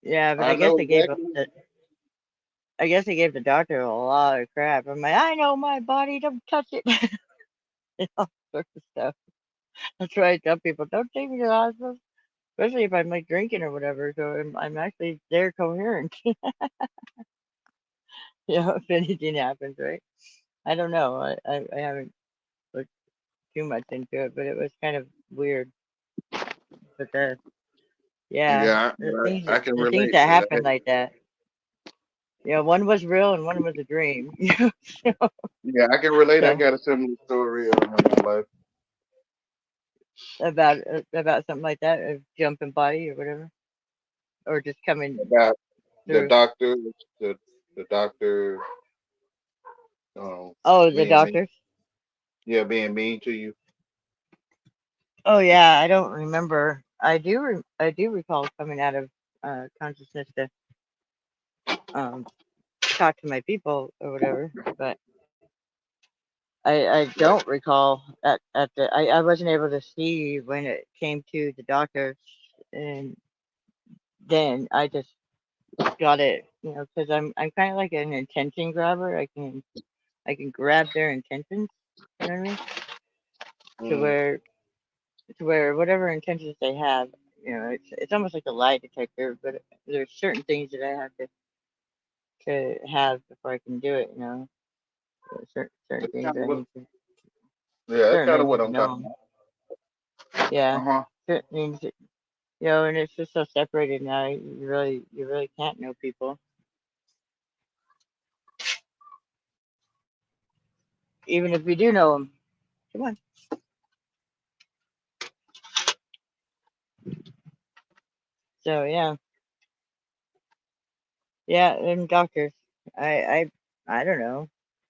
yeah, but I know exactly. I guess I gave the doctor a lot of crap. I'm like, I know my body, don't touch it, all sorts of stuff. That's why I tell people, don't take me to the hospital, especially if I'm like drinking or whatever. So I'm actually there coherent, if anything happens, right? I don't know. I haven't looked too much into it, but it was kind of weird. But yeah, Yeah, I can the things relate that to that. happened like that. One was real and one was a dream. Yeah, I can relate. I So got a similar story in my life about something like that, a jumping body or whatever, or just coming about the through. doctor, the the doctor, um, Oh, the being mean. doctors. Yeah, being mean to you. Oh yeah, I don't remember. I do recall coming out of consciousness to um talk to my people or whatever, but I Yeah. don't recall I wasn't able to see when it came to the doctor, and then I just got it, because I'm kind of like an intention grabber. I can grab their intentions. You know what I mean? To Mm, where to where whatever intentions they have, it's almost like a lie detector. But there's certain things that I have to have before I can do it. Certain that's things kind that of I what. need to Yeah, that's kind certainly of what need to I'm talking know 'em. about. Uh Yeah, huh. certain things. And it's just so separated now. You really can't know people, even if you do know them. Come on. So yeah, yeah, and doctors. I I don't know.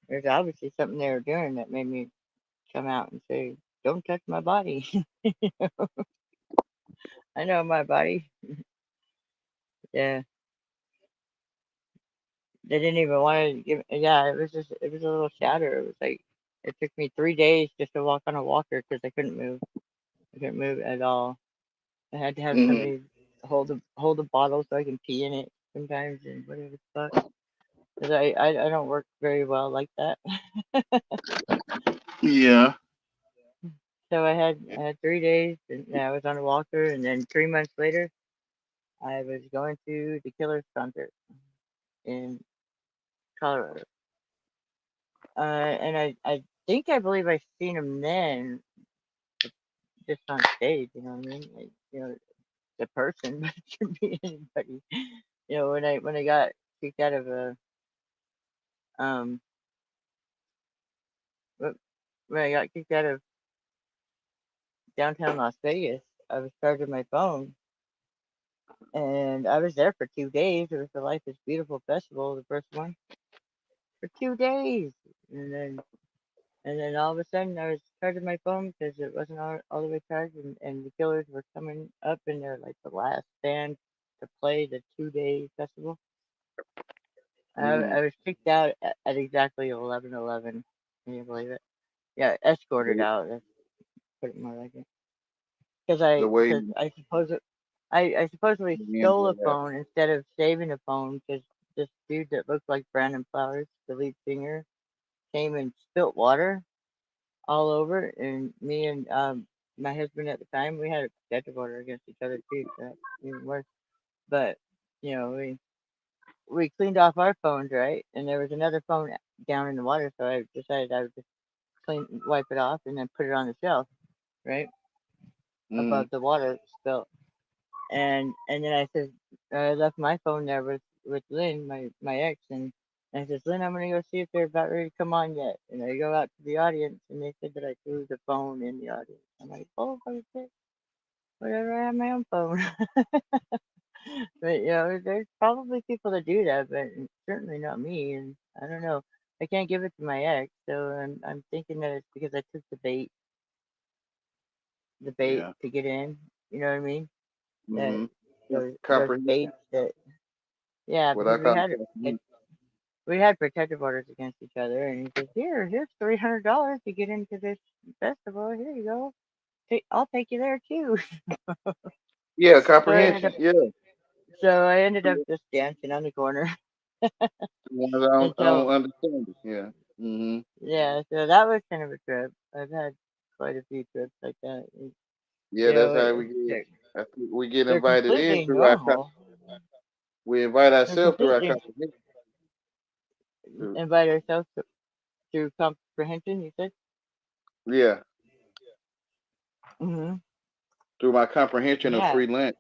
There's obviously something they were doing that made me come out and say, "Don't touch my body." I know my body. Yeah, they didn't even want to give. Yeah, it was a little shatter. It was like it took me 3 days just to walk on a walker because I couldn't move. I couldn't move at all. I had to have Hmm. somebody hold a bottle so I can pee in it sometimes and whatever the fuck. 'cause I don't work very well like that. Yeah. So Yeah. I had 3 days, and yeah, I was on a walker, and then 3 months later, I was going to the Killers concert in Colorado. And I think I believe I seen him then, just on stage. You know what I mean? Like, the person, but it could be anybody. When I got kicked out of um wh- when I got kicked out of downtown Las Vegas, I was charging my phone, and I was there for 2 days. It was the Life is Beautiful festival, the first one, for 2 days, and then all of a sudden I was charging my phone because it wasn't all the way charged, and the Killers were coming up, and they're like the last band to play the 2-day festival. Mm. I was kicked out at exactly 11:11. Can you believe it? Yeah, escorted The, out. That's put it more like it. the way Because I supposedly you stole a ended up. phone instead of saving a phone because this dude that looked like Brandon Flowers, the lead singer, came and spilt water all over, and me and my husband at the time, we had a protective order against each other too, so that's even worse. But we cleaned off our phones, right? And there was another phone down in the water, so I decided I would just wipe it off, and then put it on the shelf, right, Mm. above the water spill. And then I said, I left my phone there with Lynn, my ex, and I says, Lynn, I'm gonna go see if they're about ready to come on yet. And I go out to the audience, and they said that I threw the phone in the audience. I'm like, oh, okay, whatever. I have my own phone. But there's probably people that do that, but certainly not me. And I don't know. I can't give it to my ex, so I'm thinking that it's because I took the bait Yeah. to get in. You know what I mean? That Mm-hmm. those Comprehension. baits that, yeah, What I because call comprehension. we had protective orders against each other, and he says, here's $300 to get into this festival. Here you go. I'll take you there too. Yeah, So I ended comprehension. up Yeah. so I ended up just dancing on the corner One's own until understanding. Yeah. Mm-hmm. yeah. So that was kind of a trip. I've had quite a few trips like that. Yeah, that's how we It, get. I think we get they're invited in completely through our. normal. We invite They're ourselves through our completely comprehension. Through, invite ourselves through comprehension. You said, yeah, hmm through my comprehension of yeah. free lunch.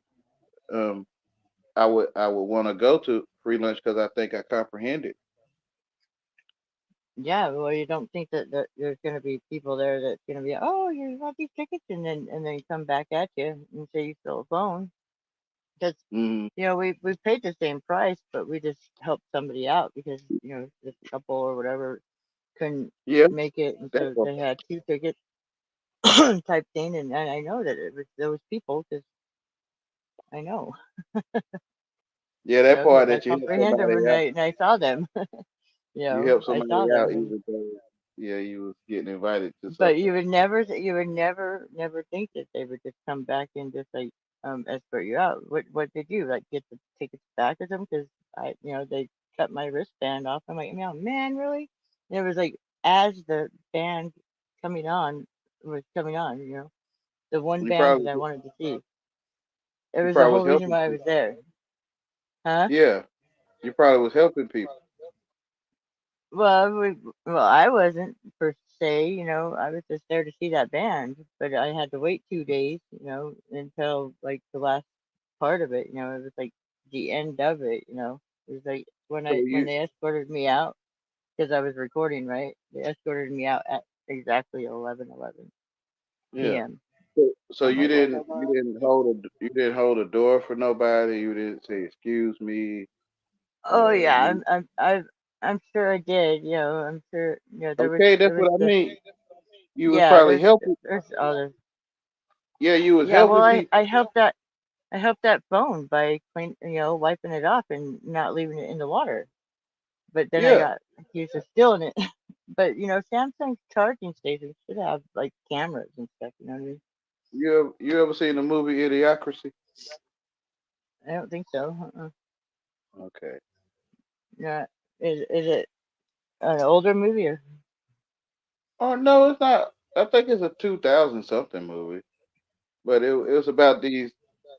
Um, I would want to go to free lunch because I think I comprehend it. Yeah, well, you don't think that there's going to be people there that's going to be, oh, you want these tickets, and then come back at you and say you stole a phone. Because Mm-hmm. we paid the same price, but we just helped somebody out because this couple or whatever couldn't Yeah, make it, and that so part. they had two tickets type thing, and I know that it was those people because I know, Yeah, that because part I that you help comprehend them somebody and out. I saw them, You help I somebody saw out them, and even though yeah you was getting invited to but something. you would never think that they would just come back and just like escort you out. What did you like get the tickets back or something? Because they cut my wristband off. I'm like, no man, really? And it was like as the band coming on was coming on, the one You band probably that I wanted to see. It you was the probably whole was reason helping why I was people. there, huh? Yeah, you probably was helping people. Well, I wasn't per se, I was just there to see that band, but I had to wait 2 days, until like the last part of it, it was like the end of it, it was like So when you they escorted me out because I was recording, right? They escorted me out at exactly 11:11 yeah. p.m. So I'm like, oh, you didn't hold a door for nobody. You didn't say excuse me. oh yeah, You I'm sure I did, I'm sure, okay? That's there was what I the mean. You was yeah, probably helping. there's other Yeah, you was yeah, well, helping people. I helped that phone by wiping it off and not leaving it in the water. But then I Yeah. got accused of stealing it. But Samsung's charging stations should have like cameras and stuff. You know what I mean? You ever seen the movie Idiocracy? I don't think so. Okay. Yeah. Is it an older movie or Oh no, it's not. I think it's a 2000 something movie, but it was about these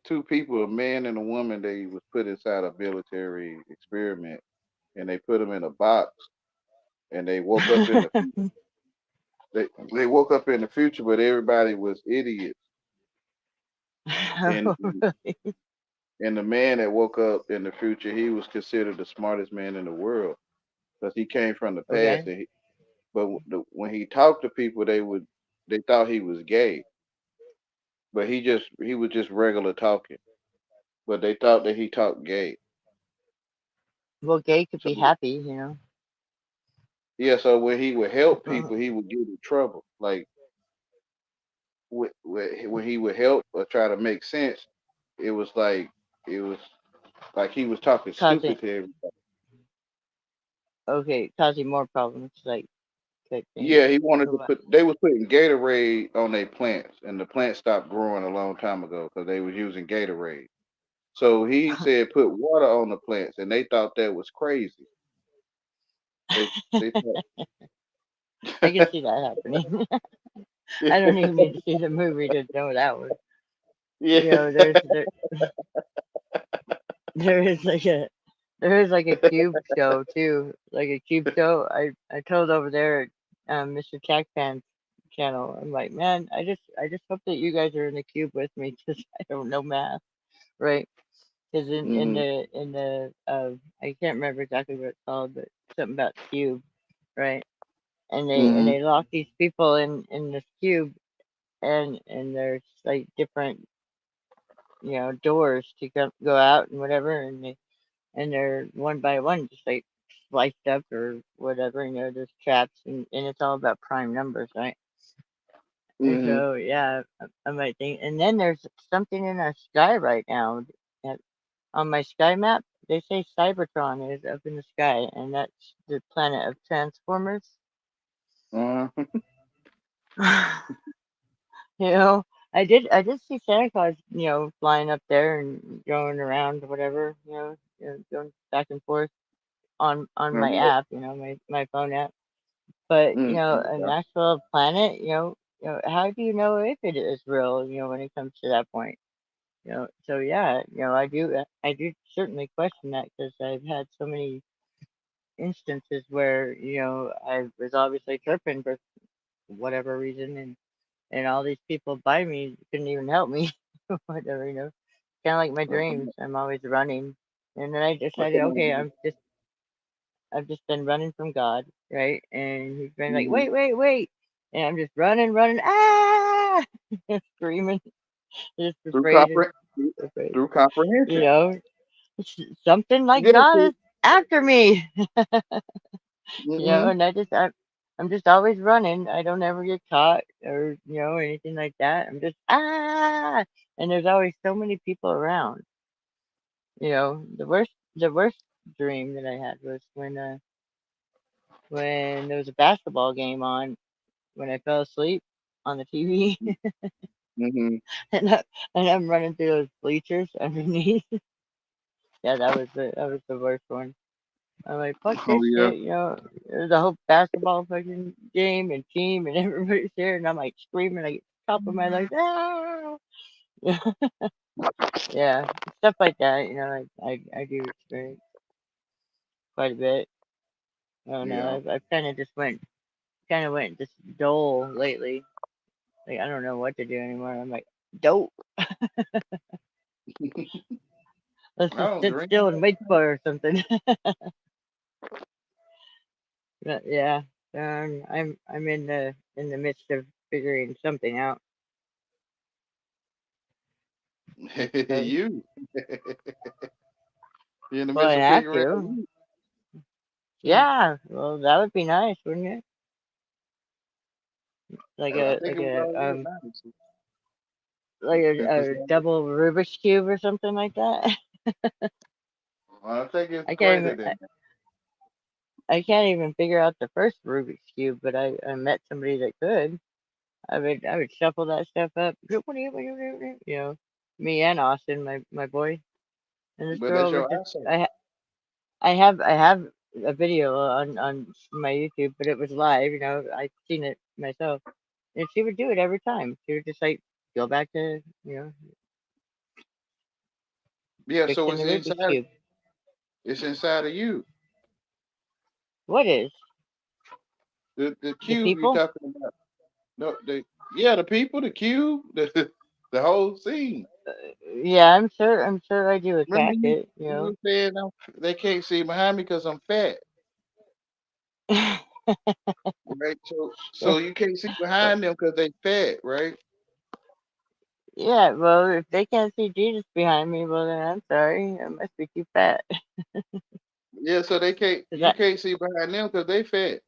two people, a man and a woman. They was put inside a military experiment, and they put them in a box, and they woke up in the they woke up in the future, but everybody was idiots, and and the man that woke up in the future, he was considered the smartest man in the world because he came from the past, okay? and when he talked to people, they thought he was gay, but he was just regular talking, but they thought that he talked gay. Well, gay could So be happy, you know. yeah, so when he would help people, he would get in trouble. Like when he would help or try to make sense, it was like it was like he was talking Causing stupid to everybody. okay, causing more problems, like type thing. Yeah, he wanted Or to what? put. They was putting Gatorade on their plants, and the plants stopped growing a long time ago because they was using Gatorade. So he said put water on the plants, and they thought that was crazy. They thought, I can see that happening. yeah, I don't even need to see the movie to know that one. yeah. You know, there is like a there is like a cube show too, like a cube show. I told over there at Mr. Tackpan's channel. I'm like, man, I just hope that you guys are in the cube with me because I don't know math, right? Because Hmm. in the I can't remember exactly what it's called, but something about the cube, right? And Hmm. they lock these people in this cube, and there's like different doors to go out and whatever, and they're one by one just like sliced up or whatever. There's traps, and it's all about prime numbers, right? And Hmm. so yeah, I might think. And then there's something in our sky right now. That, on my sky map, they say Cybertron is up in the sky, and that's the planet of Transformers. Uh, you know, I did see Santa Claus, flying up there and going around whatever, going back and forth on my app, my phone app. But an mm, actual planet, how do you know if it is real? When it comes to that point, So yeah, I do certainly question that because I've had so many instances where I was obviously tripping for whatever reason, and all these people by me couldn't even help me, whatever. Kind of like my dreams. I'm always running, and then I decided, okay, I've just been running from God, right? And he's been like, mhm. wait, wait, wait. And I'm just running, running, ah, screaming, just Through afraid and afraid. through You comprehension. know, something like Yeah. God is after me, Mm-hmm. and I'm just always running. I don't ever get caught or, anything like that. I'm just, and there's always so many people around. The worst dream that I had was when there was a basketball game on when I fell asleep on the TV, Mm-hmm. and I'm running through those bleachers underneath. Yeah, that was the worst one. I'm like, fuck Oh this yeah. shit, there's a whole basketball fucking game and team and everybody's there, and I'm like screaming like top of my lungs, ah! Yeah, stuff like that. I do experience quite a bit. I don't know. Yeah. I've kind of went just dull lately. Like I don't know what to do anymore. I'm like, dope. Let's I just don't sit drink still and enough. wait for something. But yeah, I'm in the midst of figuring something out. So, You. You're in the well, I midst of have figuring out to. you. Hmm. Yeah, well, that would be nice, wouldn't it? Like I a think like it was a already um nice. like Since it's a double Rubik's cube or something like that. I think it's I can't greater even than I can't even figure out the first Rubik's cube, but I met somebody that could. I would shuffle that stuff up. Me and Austin, my boy, and this but that's girl would your just eyesight. I have a video on my YouTube, but it was live. I'd seen it myself, and she would do it every time. She would just like go back to Yeah, so fixing it's the Rubik's inside. cube. It's inside of you. What is The the cube you're people? talking about. No, the people, the cube, the whole scene. Yeah, I'm sure I do Remember attack it. you said they can't see behind me because I'm fat, right? So you can't see behind them because they fat, right? Yeah, well, if they can't see Jesus behind me, well then I'm sorry, I must be too fat. Yeah, so they can't. 'Cause You can't see behind them because they fat.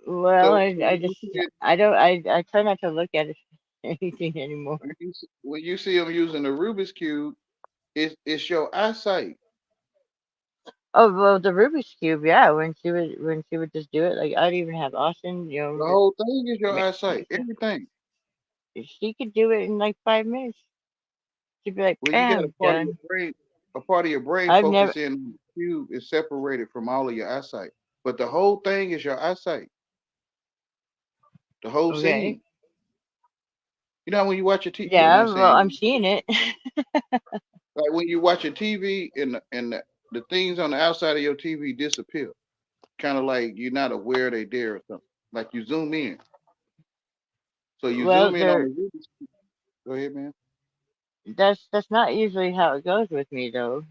well, So I when you just see it, I don't I try not to look at anything anymore. when you see them using the Rubik's cube, it's your eyesight. Oh well, the Rubik's cube, yeah. When she would just do it, like I'd even have Austin, The just whole thing is your eyesight. make sure Everything. she could do it in like 5 minutes. She'd be like, Well, you got a "Bam, part of your done." brain. A part of your brain I've never. focusing on the cube is separated from all of your eyesight. But the whole thing is your eyesight. The whole Okay. scene. You know when you watch a TV, I'm Yeah. not Well, I'm saying seeing it. like when you watch a TV and the things on the outside of your TV disappear. Kind of like you're not aware they there or something. Like you zoom in. So you Well, zoom in on there. the Rubik's. Go ahead, man. That's not usually how it goes with me though.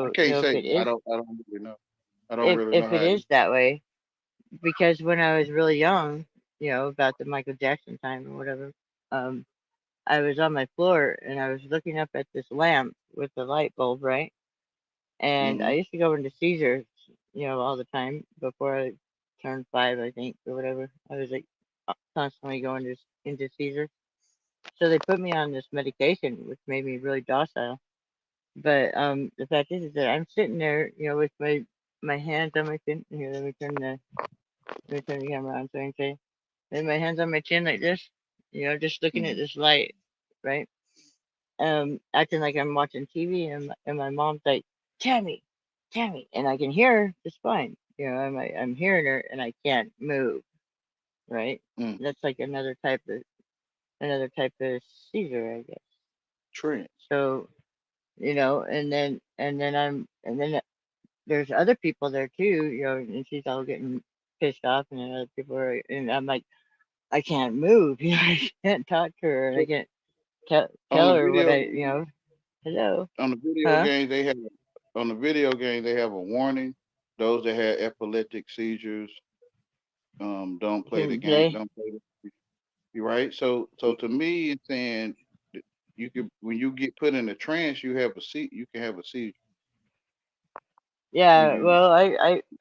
I So can't if say. it is I don't really know. I don't if really know if it how. is that way, because when I was really young, about the Michael Jackson time or whatever, um, I was on my floor and I was looking up at this lamp with the light bulb, right? And I Mm-hmm. used to go into seizures, all the time before I turned 5, I think, or whatever. I was like constantly going into seizures. So they put me on this medication, which made me really docile. But the fact is that I'm sitting there, with my hands on my chin. Here, let me turn the camera on so I can say. And my hands on my chin like this, just looking at Mm-hmm. this light, right? Acting like I'm watching TV, and my mom's like, Tammy, Tammy, and I can hear her just fine. I'm hearing her, and I can't move, right? Mm. That's like another type of seizure, I guess. Trance. So, and then there's other people there too, and she's all getting pissed off, and then other people are, and I'm like, I can't move, I can't talk to her, and I So can't tell on tell the her what video hello, huh? on the video game they have a warning. Those that have epileptic seizures, don't play the Shouldn't game. play. Don't play the you right. So to me, it's saying that you could when you get put in a trance, you can have a seizure when Yeah, you. well,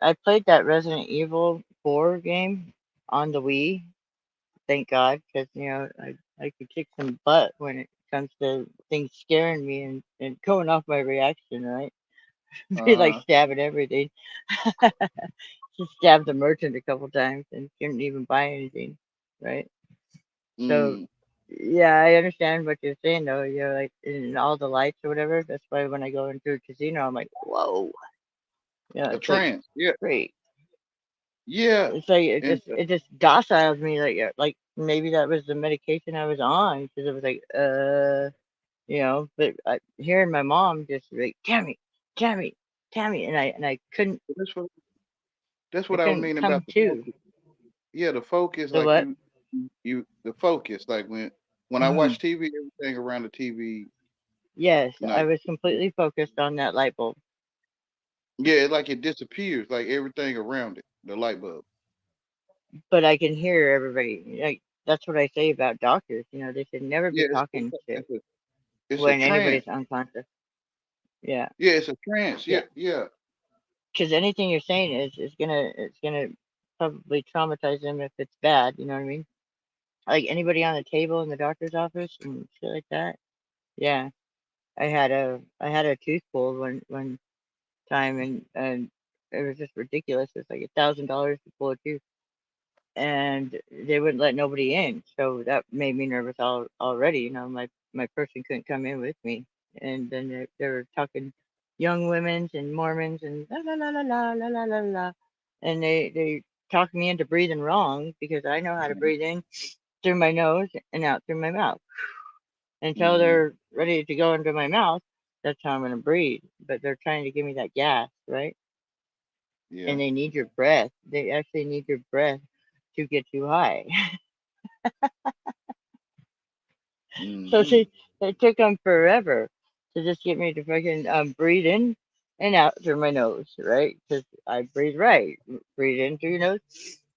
I played that Resident Evil 4 game on the Wii. Thank God, because I could kick some butt when it comes to things scaring me and going off my reaction, right? Be like Uh stabbing everything. Just stabbed the merchant a couple times and couldn't even buy anything, right? So mm, yeah, I understand what you're saying though. You're like in all the lights or whatever. That's why when I go into a casino, I'm like, whoa. a It's like trance. Yeah, great. yeah, It's like it and just it just dociled me like maybe that was the medication I was on because it was like but hearing my mom just like Tammy, Tammy, Tammy, and I couldn't that's what that's I what I was couldn't meaning come about the to focus. Yeah, the focus, the like what? the focus, like when I Hmm. watch TV, everything around the TV, Yes, I like was completely focused on that light bulb, yeah, like it disappears, like everything around it, the light bulb. but I can hear everybody. Like that's what I say about doctors. They should never be Yeah, talking to it's a when trance. anybody's unconscious. Yeah, Yeah, it's a trance. yeah. Yeah, yeah. Because anything you're saying is gonna probably traumatize them if it's bad. You know what I mean? Like anybody on the table in the doctor's office and shit like that. Yeah, I had a tooth pulled one time and it was just ridiculous. It's like $1,000 to pull a tooth, and they wouldn't let nobody in. So that made me nervous already. My person couldn't come in with me, and then they were talking. young women's and Mormons and la la la la la la la la la, and they talk me into breathing wrong because I know how to breathe in through my nose and out through my mouth until Mm-hmm. they're ready to go into my mouth. That's how I'm gonna breathe. But they're trying to give me that gas, right? Yeah. And they need your breath. They actually need your breath to get you high. So Mm-hmm. they took them forever to just get me to fucking breathe in and out through my nose, right? Because I breathe right. Breathe in through your nose,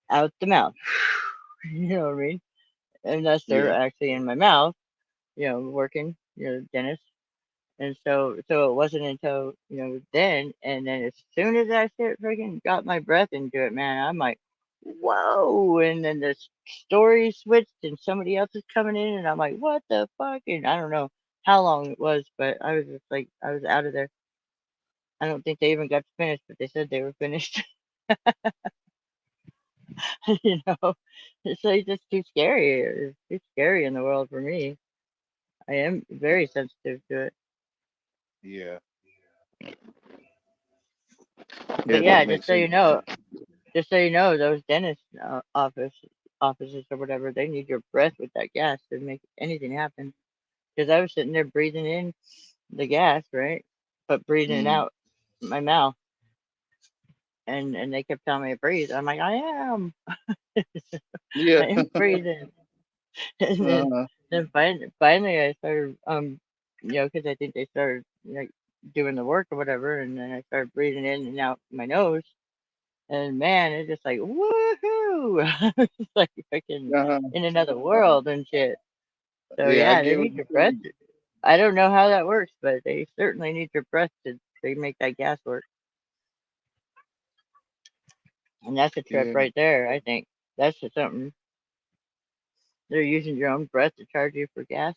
out the mouth. You know what I mean? Unless they're Yeah. actually in my mouth, working, dentist. And so it wasn't until, then, and then as soon as I start freaking got my breath into it, man, I'm like, whoa. And then the story switched and somebody else is coming in, and I'm like, what the fuck? And I don't know how long it was, but I was just like, I was out of there. I don't think they even got to finish, but they said they were finished. you know, it's like just too scary. It's too scary in the world for me. I am very sensitive to it. Yeah. But Yeah, that yeah, makes sense. just so you know, those dentist offices or whatever, they need your breath with that gas to make anything happen. Because I was sitting there breathing in the gas, right, but breathing it Mm. out my mouth, and they kept telling me to breathe. I'm like, I am, Yeah. I am breathing. And Uh-huh. then finally I started, because I think they started like doing the work or whatever, and then I started breathing in and out my nose. And man, it's just like woohoo! It's like freaking Uh-huh. in another world and shit. So Yeah, I yeah, they get what need you're your breath. saying. I don't know how that works, but they certainly need your breath to make that gas work. And that's a trip Yeah. right there. I think that's just something. They're using your own breath to charge you for gas.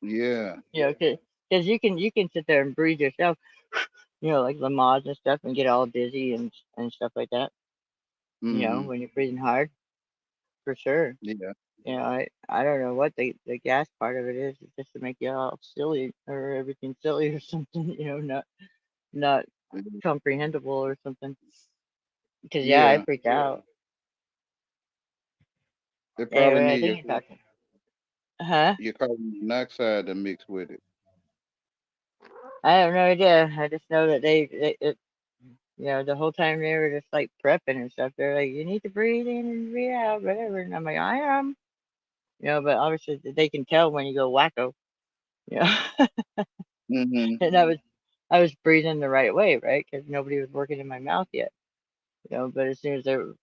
Yeah. Because you can sit there and breathe yourself. Like Lamaze and stuff, and get all dizzy and stuff like that. Mm-hmm. When you're breathing hard, for sure. Yeah. I don't know what the gas part of it is. It's just to make you all silly or everything silly or something. Not comprehensible or something. Because yeah, I Yeah. freaked out. They Yeah, probably but I need think you're talking. Huh? your carbon monoxide to mix with it. I have no idea. I just know that the whole time they were just like prepping and stuff. They're like, you need to breathe in and breathe out, whatever. And I'm like, I am. But obviously they can tell when you go wacko. You know, Mm-hmm. and I was breathing the right way, right? Because nobody was working in my mouth yet. But as soon as they were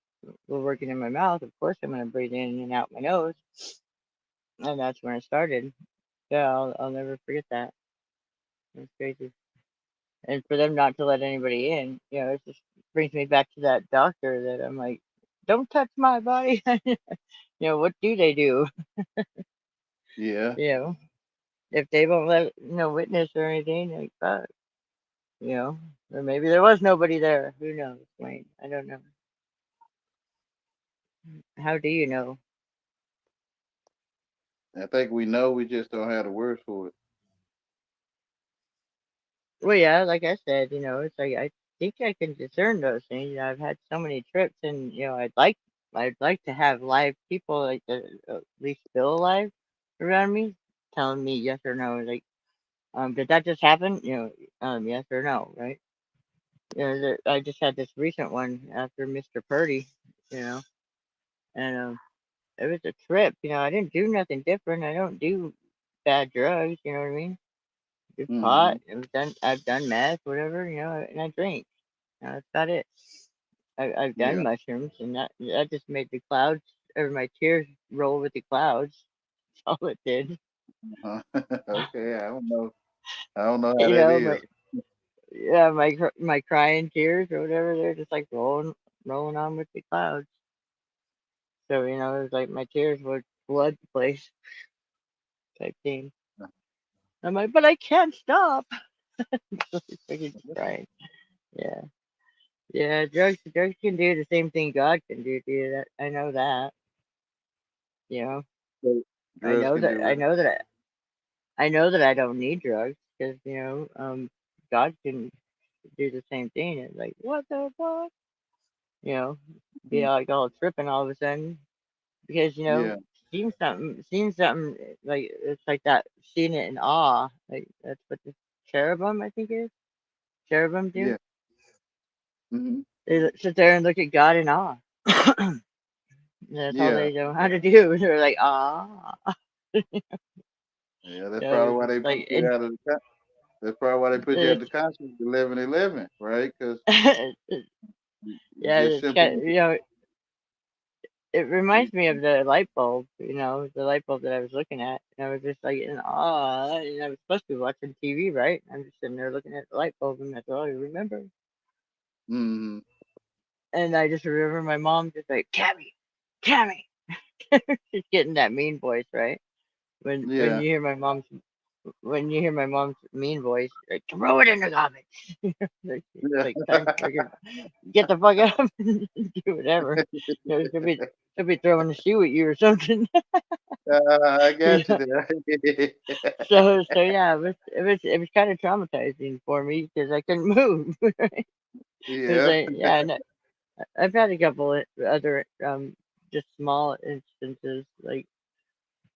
working in my mouth, of course I'm gonna breathe in and out my nose, and that's when it started. Yeah, I'll never forget that. It's crazy. And for them not to let anybody in, it just brings me back to that doctor that I'm like, don't touch my body. What do they do? Yeah. You know, if they won't let no witness or anything, like fuck, you know, or maybe there was nobody there. Who knows, Wayne? I don't know. How do you know? I think we know, we just don't have the words for it. Well, yeah, like I said, it's like I think I can discern those things. I've had so many trips, and I'd like to have live people, like at least still alive around me, telling me yes or no. Like, did that just happen? Yes or no, right? I just had this recent one after Mr. Purdy, you know, and it was a trip. I didn't do nothing different. I don't do bad drugs. You know what I mean? Do pot. Mm-hmm. I've done meth, whatever. And I drink. That's about it. I've done Yeah. mushrooms, and that just made the clouds or my tears roll with the clouds. That's all it did. Uh-huh. Okay. I don't know. I don't know how You that know, is. my yeah, my crying tears or whatever. They're just like rolling on with the clouds. So it was like my tears would flood the place type thing. I'm like, but I can't stop. Freaking crying. Yeah, yeah. Drugs can do the same thing God can do to you. That I know that. You know, So I drugs know can that. do I what? know that. I know that I don't need drugs because God can do the same thing. It's like what the fuck, you know, be Mhm. like all tripping all of a sudden because Yeah. seeing something like it's like that, seeing it in awe. Like that's what the cherubim I think is cherubim do. Yeah. Hmm. Sit there and look at God in awe. That's all Yeah. they know how to do. They're like ah. Yeah. That's So probably it's why just they like put you out of the. That's probably why they put you out of it's the concert 11/11, right? Because yeah, just it's got simply. it reminds me Mhm. of the light bulb, the light bulb that I was looking at. And I was just like in awe. And I was supposed to be watching TV, right? I'm just sitting there looking at the light bulb, and that's all I remember. Mhm. And I just remember my mom just like, Tammy, Tammy. She's getting that mean voice, right? When Yeah. you hear my mom's mean voice, like throw it in the garbage. Like time to freaking get the fuck up and do whatever. She'll be throwing a shoe at you or something. I You got you know? there. So yeah, it was kind of traumatizing for me because I couldn't move. Right? It was Yeah. like yeah, and I've had a couple of other just small instances like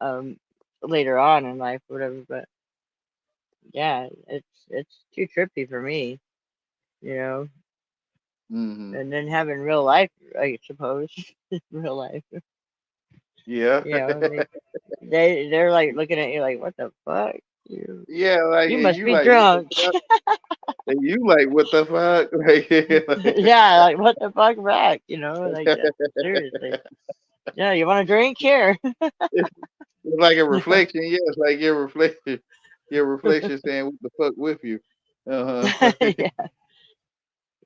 um later on in life, whatever. But yeah, it's too trippy for me, you know. Mhm. And then having real life, I suppose, real life, Yeah. they're like looking at you like, what the fuck? You Yeah, like, you and must you be like, "What the drunk. fuck?" And you like, "What the fuck?" Yeah, like what the fuck back, like seriously. Yeah, you want a drink here? It's like a reflection, yeah, it's like your reflection saying, "What the fuck with you?" Uh-huh. Yeah,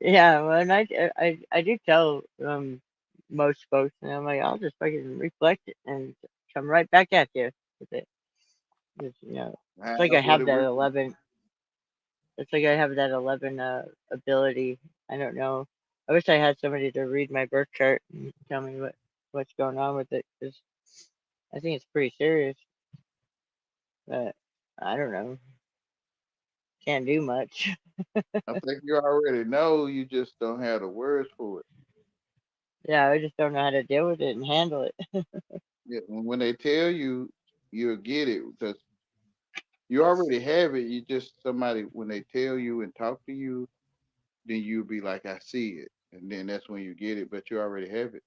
yeah. Well, and I do tell most folks, and I'm like, I'll just fucking reflect it and come right back at you with it. 'Cause, it's like I That's what have it that really. 11. It's like I have that 11 ability. I don't know. I wish I had somebody to read my birth chart and tell me what's going on with it because I think it's pretty serious. But I don't know. Can't do much. I think you already know, you just don't have the words for it. Yeah, I just don't know how to deal with it and handle it. Yeah, when they tell you, you'll get it because you already have it. You just somebody when they tell you and talk to you, then you'll be like, "I see it," and then that's when you get it. But you already have it.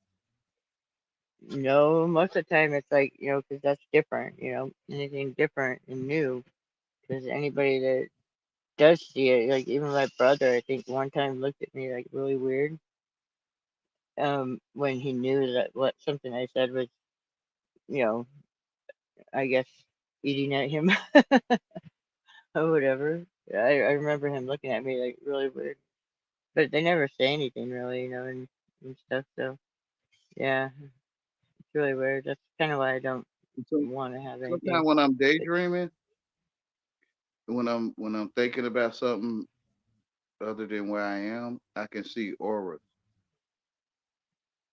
No, most of the time it's like, because that's different, anything different and new. Because anybody that does see it, like even my brother, I think one time looked at me like really weird. When he knew that what something I said was, you know, I guess eating at him or whatever. I remember him looking at me like really weird. But they never say anything really, and stuff. So yeah, it's really weird. That's kind of why I don't So, want to have sometimes anything. when I'm Like, daydreaming, when I'm thinking about something other than where I am, I can see auras.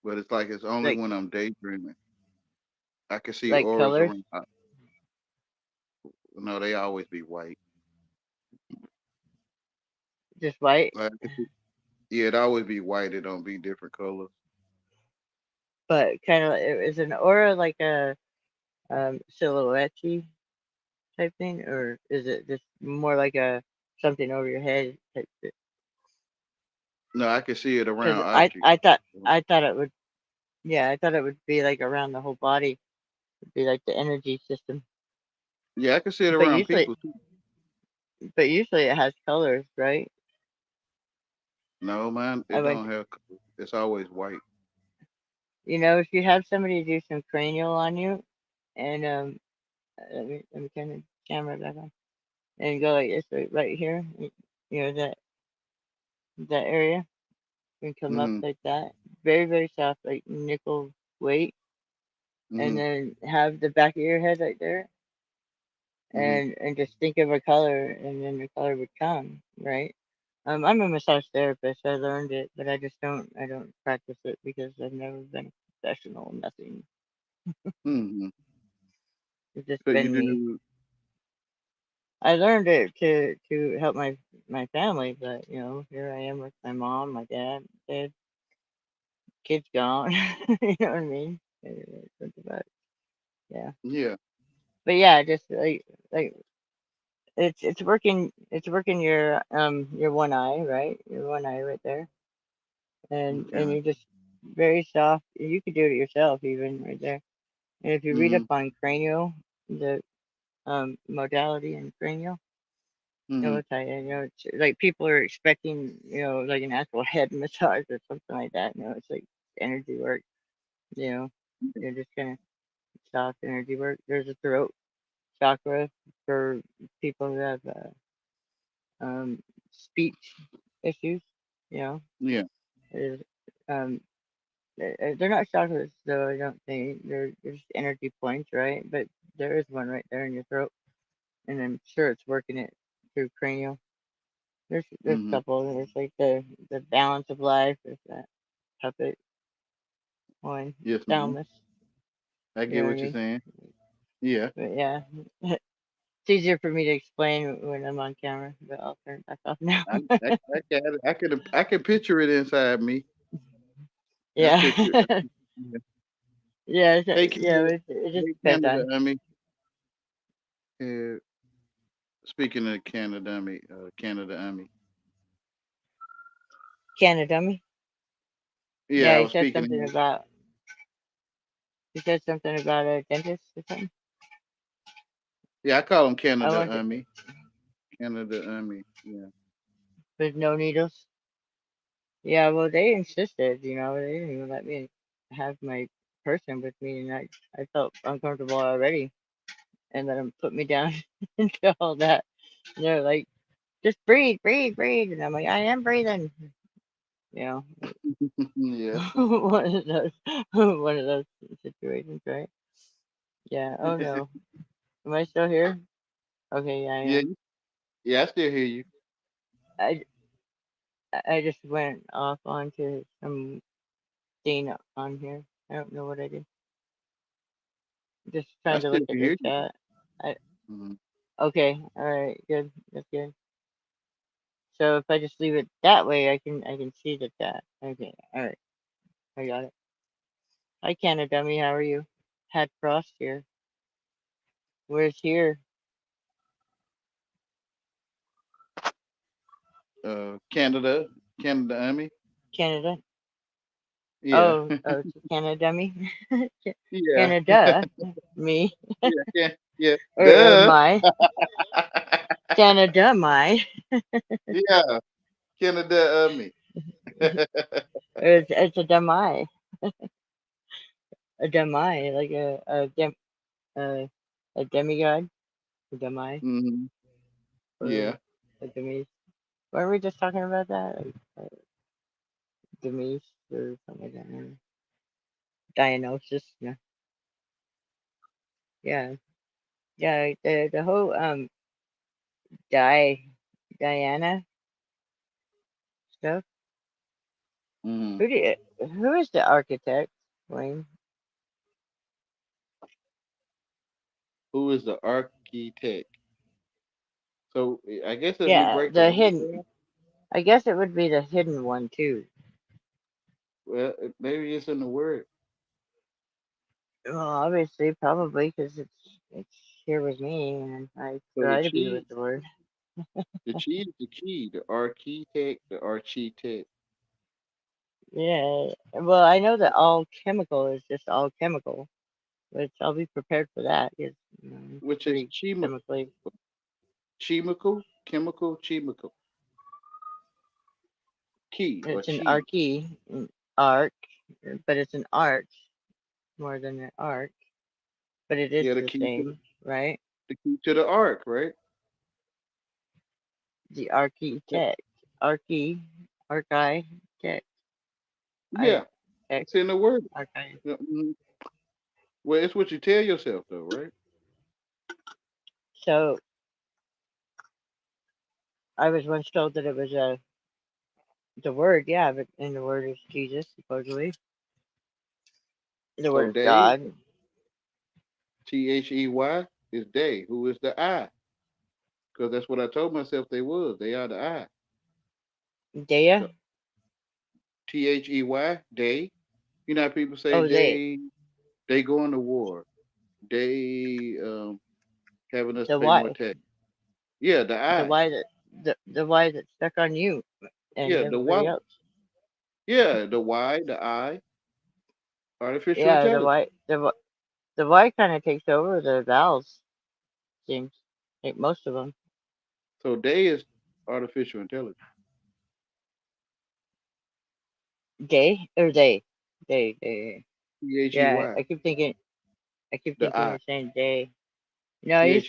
But it's like it's only like when I'm daydreaming. I can see like auras colors, around. No, they always be white. just white, Like, yeah, it always be white. It don't be different colors. but kind of is an aura like a silhouette type thing, or is it just more like a something over your head type? No, I can see it Because around I objects. I thought I thought it would, yeah, I thought it would be like around the whole body, it'd be like the energy system. Yeah, I can see it But around usually, people too. it has colors, right? No, man, I it went, don't have colors. It's always white. if you have somebody do some cranial on you, and let me turn the camera back on, and go like this right here, that area, and come up Mm-hmm. like that, very very soft, like nickel weight, and Mm-hmm. then have the back of your head right there, Mm-hmm. and just think of a color, and then the color would come, right? I'm a massage therapist. I learned it, but I don't practice it because I've never been a professional. Nothing. Mm-hmm. It's just So you been me. do I learned it to help my family, but here I am with my mom, my dad, dead, kids gone. You know what I mean? Think about it. Yeah, Yeah. but yeah, just like it's working your one eye, right? Your one eye right there, and Okay. you're just very soft. You could do it yourself even right there. And if you read up Mhm. on cranial, the modality in cranial, it Mhm. will tell you. It's like people are expecting, like an actual head massage or something like that. It's like energy work. You know, you're just gonna soft energy work. There's a throat chakra for people who have speech issues. You know, Yeah. there's, um, they're not chakras though. I don't think they're just energy points, right? But there is one right there in your throat, and I'm sure it's working it through cranial. There's a Mhm. couple. There's like the balance of life. There's that puppet one, Yes, ma'am. thalamus. I You know get what I what you're mean? saying. Yeah. But yeah, it's easier for me to explain when I'm on camera. But I'll turn it back off now. I got it. I can picture it inside me. I Yeah, picture it. Yeah. yeah, Hey, yeah. Canada. It just Hey, depends Canada. on Uh, speaking of Canada, Canada. Canada dummy. Yeah, Yeah, I he was said speaking. something about a dentist or something. Yeah, I call him I Canada want to, Canada Yeah. with no needles. Yeah, well, they insisted. They didn't even let me have my person with me, and I felt uncomfortable already. And let them put me down into all that. And they're like, just breathe, breathe, breathe. And I'm like, I am breathing. You know, Yeah. one of those, one of those situations, right? Yeah. Oh no, am I still here? Okay, yeah, I Yeah. am. Yeah. I still hear you. I I just went off onto some thing on here. I don't know what I did. Just I trying to still look at the hear you. chat. I Mhm. Okay, all right, good. That's good. So if I just leave it that way, I can see the chat. Okay, all right, I got it. Hi, Canada dummy. How are you? Had Frost here. Where's here? Canada. Canada Canada. Yeah. Oh, it's Canada dummy. Yeah. Canada. Me. Yeah. Yeah. Yeah. Or Duh. my. Canada, my. Yeah. Canada It's a demi. A demi, like uh, a demigod. A demi. hmm Or Yeah. a demise. Were we just talking about that? Like, demise or something like that. I don't know. Diagnosis. Yeah. Yeah. Yeah. The whole Di Diana stuff. hmm Who is the architect, Wayne? Who is the architect? So I guess if we Yeah, break the the word hidden. down, I guess it would be the hidden one too. well, maybe it's in the word. Well, obviously, probably because it's here with me, and I So try to be with the word. the chi is the key. The architect, the architect, Yeah. Well, I know that all chemical is just all chemical, which I'll be prepared for that because it's which is pretty chemically. chemical, key or It's an chi. archy, an arc, but it's an arch more than an arc, but it is Yeah, the same, right? the key to the ark, right? The That- architect, archy, archi, tech, I, Yeah, tech, it's in the word. archi. Yeah, well, it's what you tell yourself, though, right? So I was once told that it was the word, yeah, but and the word is Jesus, supposedly. The So word is day, God. They, is day. Who is the I? because that's what I told myself they was. They are the I. Dea? So They, they. You know how people say Oh, they. they going to war. They having us The pay more Y. tax. Yeah, the The I. Y that the Y that's stuck on you and Yeah, the Y. everybody else. Yeah, the Y, the I, artificial Yeah, the intelligence. Y the Y kind of takes over the vowels. Seems like most of them. So they is artificial intelligence. Day or they. They. Yeah, They, I keep the thinking I. you're saying day. You know, They.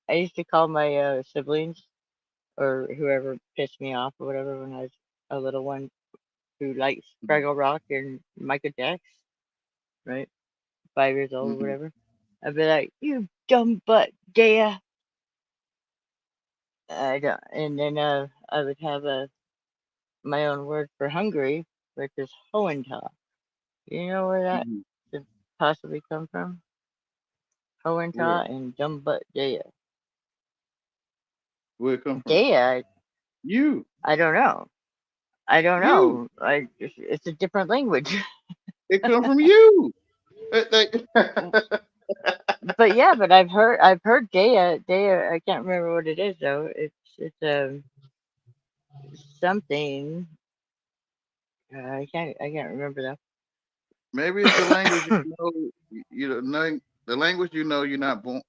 I used to call my siblings or whoever pissed me off or whatever when I was a little one who likes Fraggle Rock and Michael Jackson, right? 5 years old or Mm-hmm. whatever. I'd be like, "You dumb butt, Dea." I don't, and then I would have my own word for hungry, which is Hohental. You know where that Mm-hmm. could possibly come from? Where? Hohental and dumb butt Dea. Where it come from? Dea, You. I don't know. I don't You. know. It's a different language. It come from you. But yeah, but I've heard Dea. I can't remember what it is though. It's something. I can't remember Maybe it's the language though. you know. You don't know the language you know. You're not born.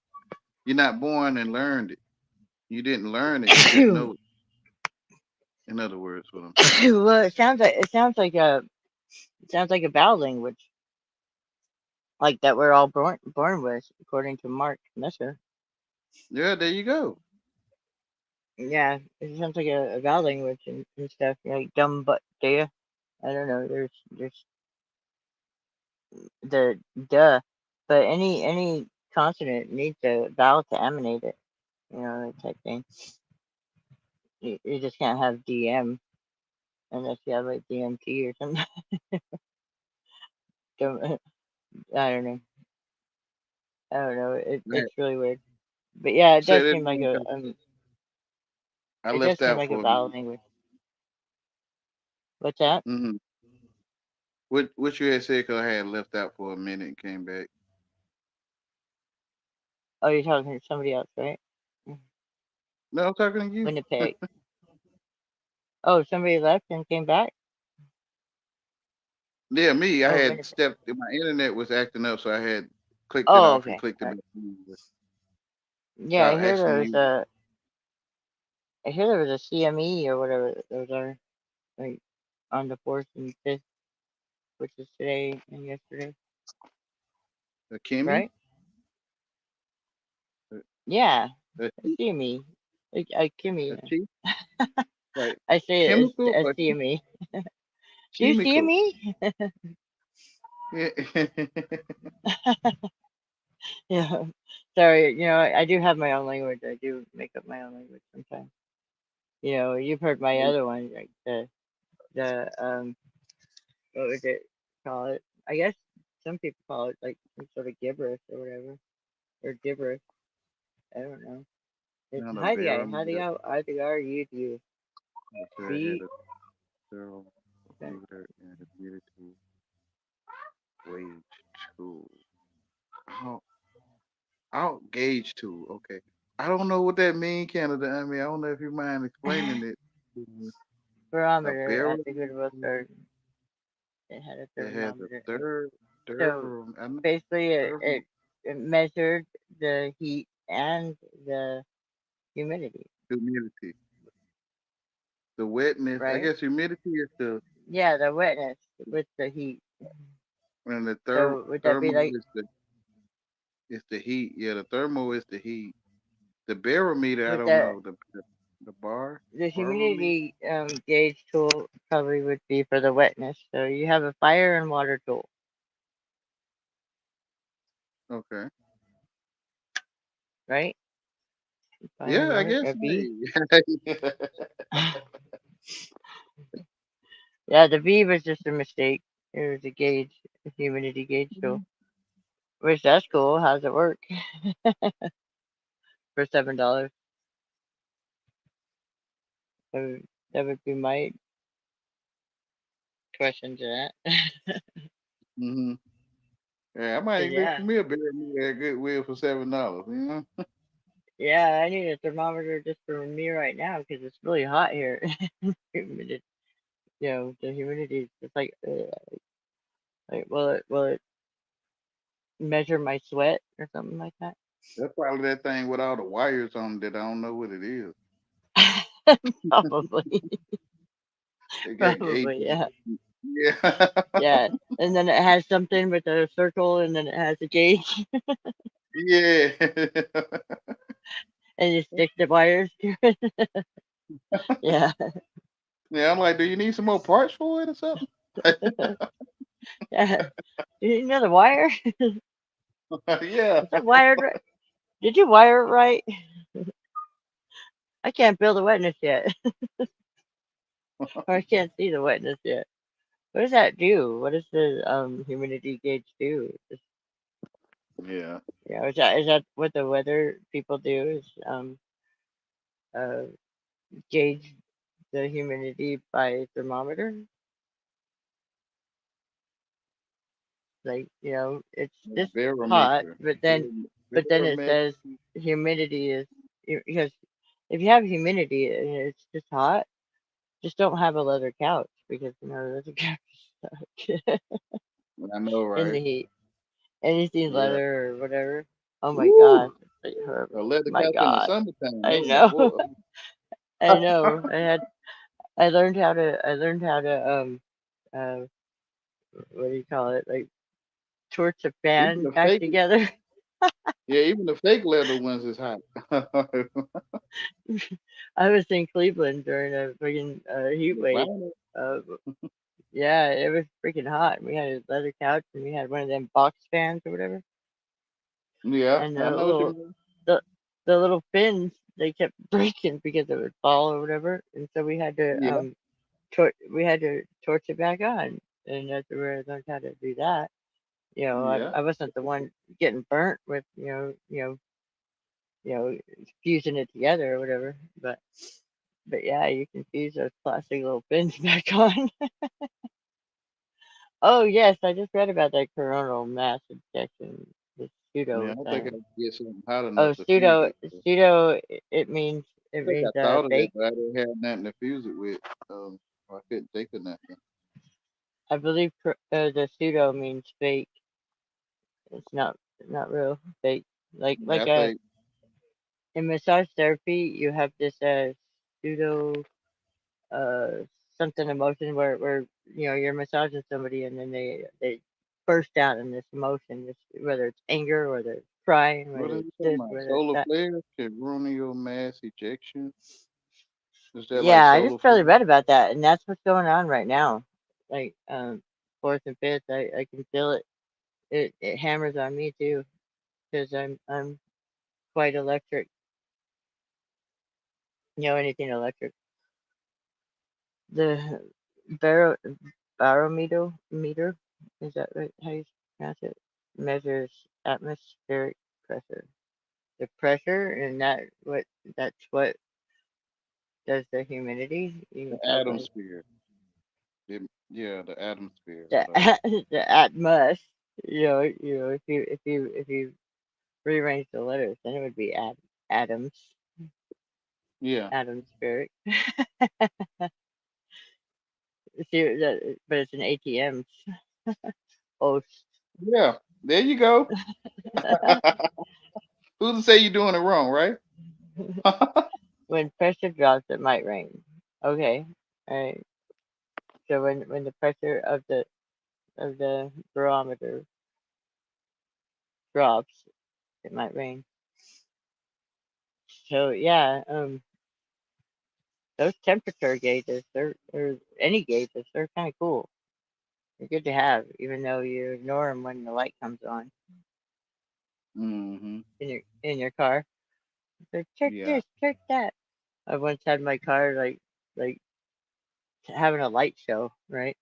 You're not born and learned it. You didn't learn it. You just know it. In other words, what I'm saying. Well, it sounds like a vowel language, like that we're all born with, according to Mark Messer. Yeah, there you go. Yeah, it sounds like a vowel language and stuff. Like dumb butt Dea. I don't know. There's the duh, but any consonant needs a vowel to emanate it. You know, that type thing. You just can't have DM unless you have like DMT or something. Don't- I don't know. I don't know. Man, It's really weird. But yeah, it say does that seem like again, a 'cause I it does left seem out like a for a vowel minute. language. What's that? Mm-hmm. What you had said? 'Cause I had left out for a minute and came back. Oh, you're talking to somebody else, right? Mm. No, I'm talking to you. Winnipeg. Oh, somebody left and came back. Yeah, me. I Oh, had Winnipeg. stepped. My internet was acting up, so I had clicked it Oh, off and okay. clicked All it right. back in. Yeah, Without asking you. I hear there was a CME or whatever those are, like on the fourth and fifth, which is today and yesterday, Kimmy, right? a, Yeah, a, a CME. I a Kimmy. chief, like I say it chemical as or CME. Do you see chemical. me? Yeah. Yeah. Sorry, I do have my own language. I do make up my own language sometimes. You've heard my other one, like the what would it call it? I guess some people call it like some sort of gibberish or whatever, or gibberish. I don't know. It's Not a Heidi barometer. out, you So I had B. a barometer and a humidity wage tool. Oh, oh, gauge tool. Okay. I don't know what that mean, Canada. I mean, I don't know if you mind explaining it. A Barometer. I barometer think it was third. It had a that has a thermometer. third, So I know, basically, therm, it measured the heat and the humidity, humidity. The wetness. I right? guess humidity is Yeah, the wetness with the heat. and the So would that be thermal like is the heat. Yeah, the thermal is the heat. The barometer, I with don't the know. The bar the barometer. humidity gauge tool probably would be for the wetness. So you have a fire and water tool, Okay. right? Fire and Yeah, I water, guess. a B. Hey. Yeah, the B was just a mistake. It was a gauge, a humidity gauge tool. Which that's cool. How's it work? for $7. That that would be my question to that. Hmm. Yeah, I might 'Cause look yeah, for me a Bear at Goodwill for $7. You know? yeah, I need a thermometer just for me right now because it's really hot here. Humidity, the humidity is just like will it measure my sweat or something like that? That's probably that thing with all the wires on it that I don't know what it is. Probably, They got probably, gauges. yeah, Yeah. yeah. And then it has something with a circle, and then it has a gauge, Yeah. and you stick the wires to it. Yeah, Yeah, I'm like, do you need some more parts for it or something? yeah. Do you know the wire? Yeah. Is that wired right? Did you wire it right? I can't build a wetness yet, or I can't see the wetness yet. What does that do? What does the humidity gauge do? Yeah. Is that what the weather people do? Is uh gauge the humidity by thermometer? Like, it's this hot, Barometer. but then it Barometric. says humidity is because if you have humidity and it's just hot, just don't have a leather couch because leather couch suck I know, in right? the heat. Anything Yeah. leather or whatever. Oh my Woo! gosh, it's like horrible. A leather My couch in the God, summertime. I Oh know, boy. I know. I learned how to uh what do you call it? Like torch a Even fan the back fake, together. yeah, even the fake leather ones is hot. I was in Cleveland during a freaking heat wave. Vinyl. Uh, yeah, it was freaking hot. We had a leather couch and we had one of them box fans or whatever, Yeah, and I know what you mean. the little fins they kept breaking because it would fall or whatever, and so Yeah, we had to torch it back on, and that's where I learned how to do that. yeah. I wasn't the one getting burnt with you know fusing it together or whatever, but yeah, you can fuse those plastic little fins back on. Oh yes, I just read about that coronal mass ejection, the Yeah, I pseudo don't think I thing. can get something hot Oh, enough to fuse pseudo it. I pseudo it means think I thought of that, fake. but I didn't have nothing to fuse it with. I couldn't think of nothing. I believe the pseudo means fake. It's not real, fake. Like Yeah, I like think in massage therapy, you have this pseudo uh something emotion where you're massaging somebody and then they burst out in this emotion, whether it's anger, whether it's crying, what whether are it's you talking this, about? whether it's Solar that. flares can ruin your mass ejection. Is that like Yeah, I solar just barely flare? read about that, and that's what's going on right now. Like fourth and fifth, I can feel it. It hammers on me too because I'm quite electric. Anything electric. The baro barometer is that right? How you pronounce it? Measures atmospheric pressure. The pressure, and that's what does the humidity. You The can tell by atmosphere. Yeah, the atmosphere, the whatever. the atmos. If you rearrange the letters, then it would be atoms, Yeah, atmospheric. But it's an ATM. Oh, yeah. There you go. Who's to say you're doing it wrong, right? when pressure drops, it might rain. Okay, all right. So when the pressure of the barometer drops, it might rain. So yeah, those temperature gauges, or any gauges, they're kind of cool. They're good to have, even though you ignore them when the light comes on Hmm. in your car. So check Yeah. this, check that. I once had my car like having a light show, right?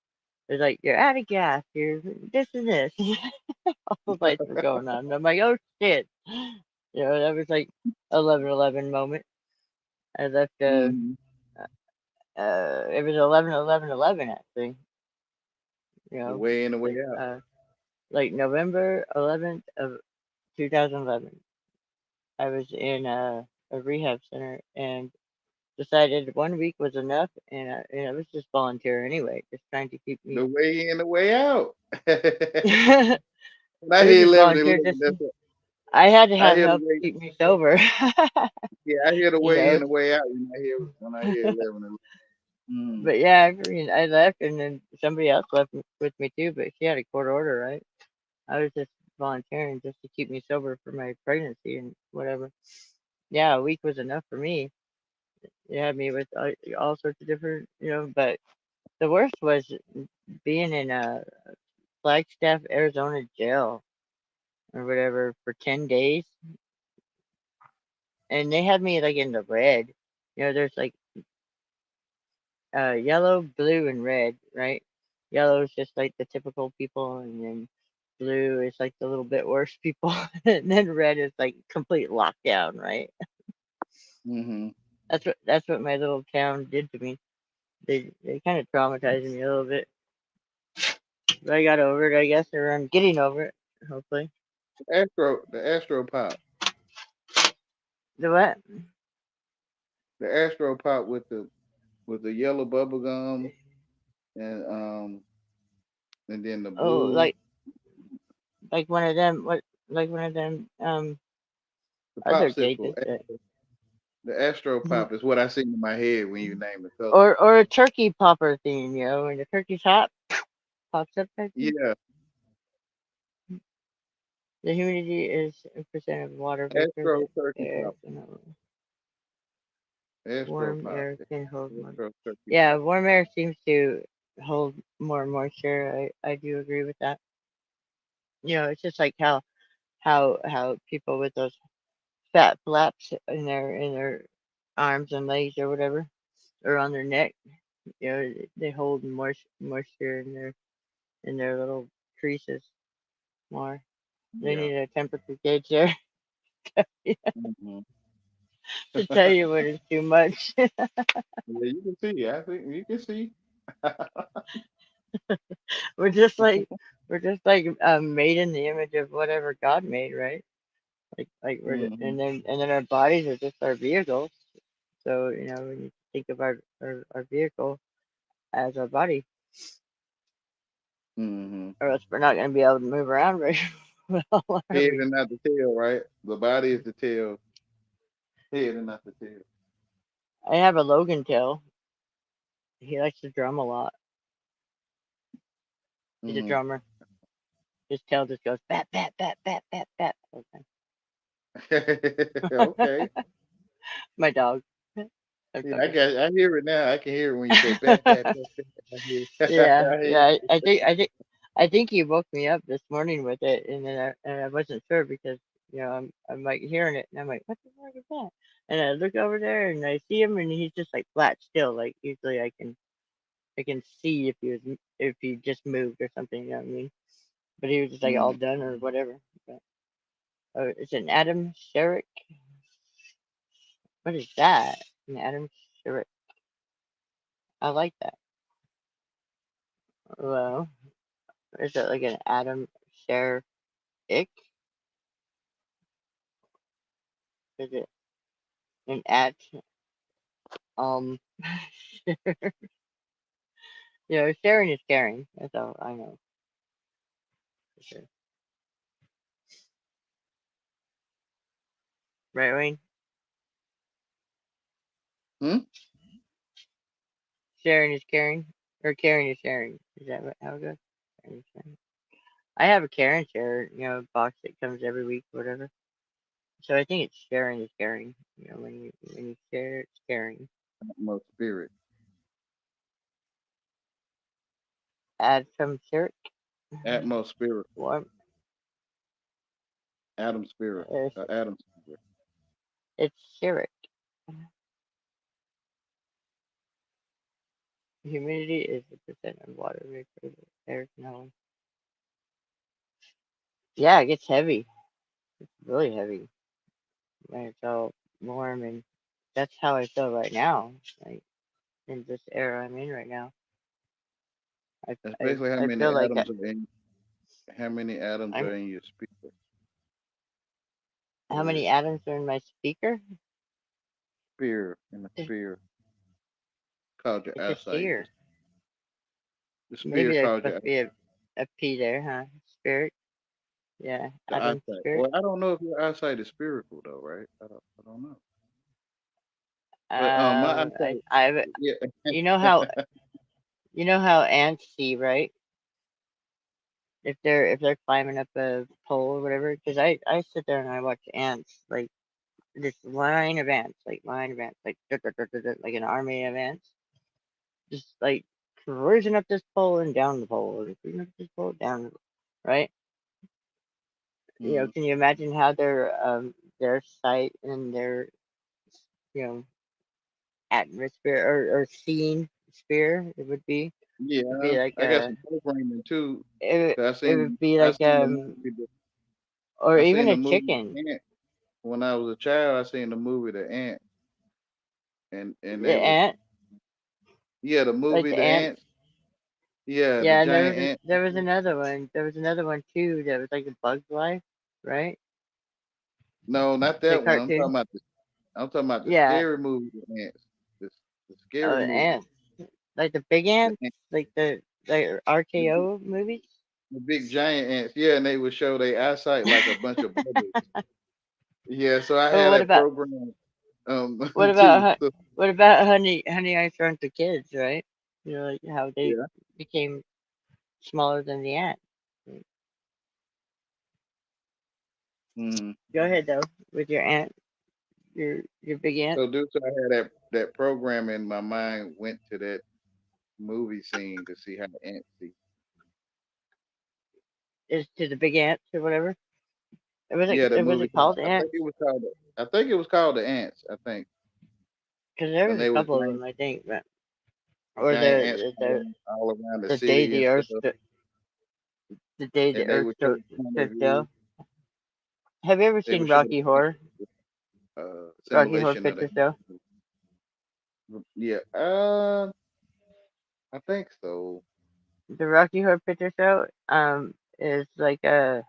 It's like you're out of gas, you're this and this. All the lights were going on. And I'm like, oh shit. That was like 11/11 moment. I left. Hmm. It was 11/11/11 actually. You The know, way in, the way like out. like November 11th of 2011. I was in a rehab center and decided 1 week was enough, and I was just volunteer anyway, just trying to keep The me. way in, the way out. It When I was hear just 11, volunteer. 11, Just that's what I had to I have hear the help way. keep me sober. Yeah, I hear the you way in, know. the way out when I hear 11, 11. Mm. But yeah, I mean, I left, and then somebody else left with me too. But she had a court order, right? I was just volunteering just to keep me sober for my pregnancy and whatever. Yeah, a week was enough for me. They had me with all sorts of different, But the worst was being in a Flagstaff, Arizona jail or whatever for 10 days, and they had me like in the red. There's like yellow, blue, and red, right? Yellow is just like the typical people, and then blue is like the little bit worse people, and then red is like complete lockdown, right? Mm-hmm. That's what my little town did to me. They kind of traumatized me a little bit, but I got over it, I guess, or I'm getting over it, hopefully. The Astro Pop. The what? The Astro Pop with the yellow bubble gum and and then the Oh, blue. like one of them. What? Like one of them The other gauges popsicle. that. The Astro Mhm. Pop is what I see in my head when you name the color. Or a turkey popper thing, when the turkey's hot, pops up that thing. Yeah, The humidity is a percent of water vapor Astro that Turkey air Pop. can Astro warm Pop. air can hold more. Astro Turkey Yeah, Pop. warm air seems to hold more moisture. I do agree with that. It's just like how people with those fat flaps in their arms and legs or whatever, or on their neck, they hold moisture in their little creases more. They Yeah. need a temperature gauge there Hmm. to tell you when it's too much. Yeah, you can see. I think you can see. we're just like we're just like made in the image of whatever God made, right? Like Hmm. and then our bodies are just our vehicles. So when you think of our vehicle as our body, Hmm. or else we're not going to be able to move around very well, are Head we? and not the tail, right? The body is the tail. Head and not the tail. I have a Logan tail. He likes to drum a lot. He's a Hmm. drummer. His tail just goes bat bat bat bat bat bat. Okay. My dog. I'm Yeah, I talking. got. I hear it now. I can hear it when you say bat bat bat bat. I hear. Yeah, I hear. yeah. I think he woke me up this morning with it, and then I wasn't sure because I'm like hearing it, and I'm like, what the fuck is that? And I look over there, and I see him, and he's just like flat still. Like usually I can see if he just moved or something. You know what I mean? But he was just like all Mm. done or whatever. But, it's an Adam Sherrick. What is that? An Adam Sherrick. I like that. Well, is it like an Adam Sherrick? Is it an at um sharing is caring. That's all I know for sure. Right, Wayne? Hmm? Sharing is caring, or caring is sharing. Is that how it goes? Caring is sharing. I have a Karen share, box that comes every week, whatever. So I think it's sharing is caring. When you share, it's caring. My spirit. Add some syrup. Atmosphere. Warm. Adam spirit. It's, Adam spirit. it's syrup. Humidity is the percent of water vapor that air can hold. Yeah, it gets heavy. It's really heavy. when it's all warm, and that's how I feel right now. Like in this era I'm in right now, Especially how I many feel like atoms I'm. are in your How many spirit, atoms are in my speaker? in the It's spirit called your a eyesight. sphere. The Maybe spirit there's called supposed your to be a P there, huh? Spirit. Yeah, the atom eyesight. spirit. Well, I don't know if your eyesight is spiritual though, right? I don't know. But my eyesight, I yeah. you know how ants see, right? If they're climbing up a pole or whatever. Because I sit there and I watch ants, like this line of ants, like like an army of ants, just like cruising up this pole and down the pole, and cruising up this pole down, right? Mm, Can you imagine how their sight and their you know atmosphere or seeing sphere it would be? It'd yeah, be like I got some programming too. it, 'Cause it would be I like seen the or I even seen a the movie chicken. The Ant. When I was a child, I seen the movie The Ant, and The they was ant, yeah, the like movie the The ants. Ants. Yeah, the Yeah, and giant ant. there was another one. There was another one too that was like a Bug's Life, right? No, not The that one. cartoon. I'm talking about the Yeah. scary movie The Ants. The, the Oh, scary the movie. ants, like the big The, ants, ant- like the the, big- RKO movies. the big giant ants. Yeah, and they would show their eyesight like a bunch of bubbles. Yeah, so I But had that program what about too. So, what about Honey I Shrunk the Kids, right? Like how they yeah. became smaller than the ant. Mm. Go ahead though with your ant, your big ant. So I had that program in my mind went to that movie scene to see how the ants see. Is to the big ants or whatever. Yeah, the Was movie. it called I think ants? it was called. I think it was called the Ants. I think, Because there and was a they was couple of them, I think, but or giant ants flying all around the the day city and the stuff, the day the and they earth would show the point of stood view. still. Have you ever They seen would show the Rocky Horror? Rocky Horror simulation of Picture the. Show? Yeah, I think so. The Rocky Horror Picture Show is like a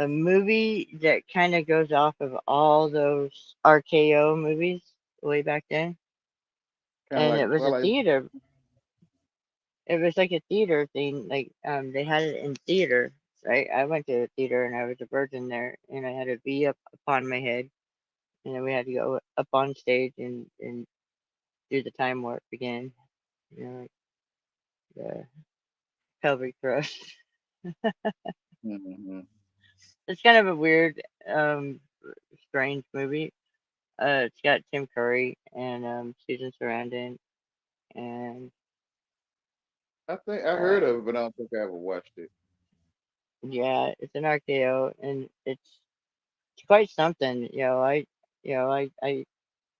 movie that kind of goes off of all those RKO movies way back then, Kind of and like it was a Twilight. theater. It was like a theater thing. Like they had it in theater, right? I went to the theater and I was a virgin there, and I had a V up upon my head, and then we had to go up on stage and do the time warp again. Like the pelvic thrust. Mm-hmm. It's kind of a weird, um, strange movie. It's got Tim Curry and Susan Sarandon, and I think I uh, heard of it, but I don't think I ever watched it. yeah, it's an RKO, and it's quite something. I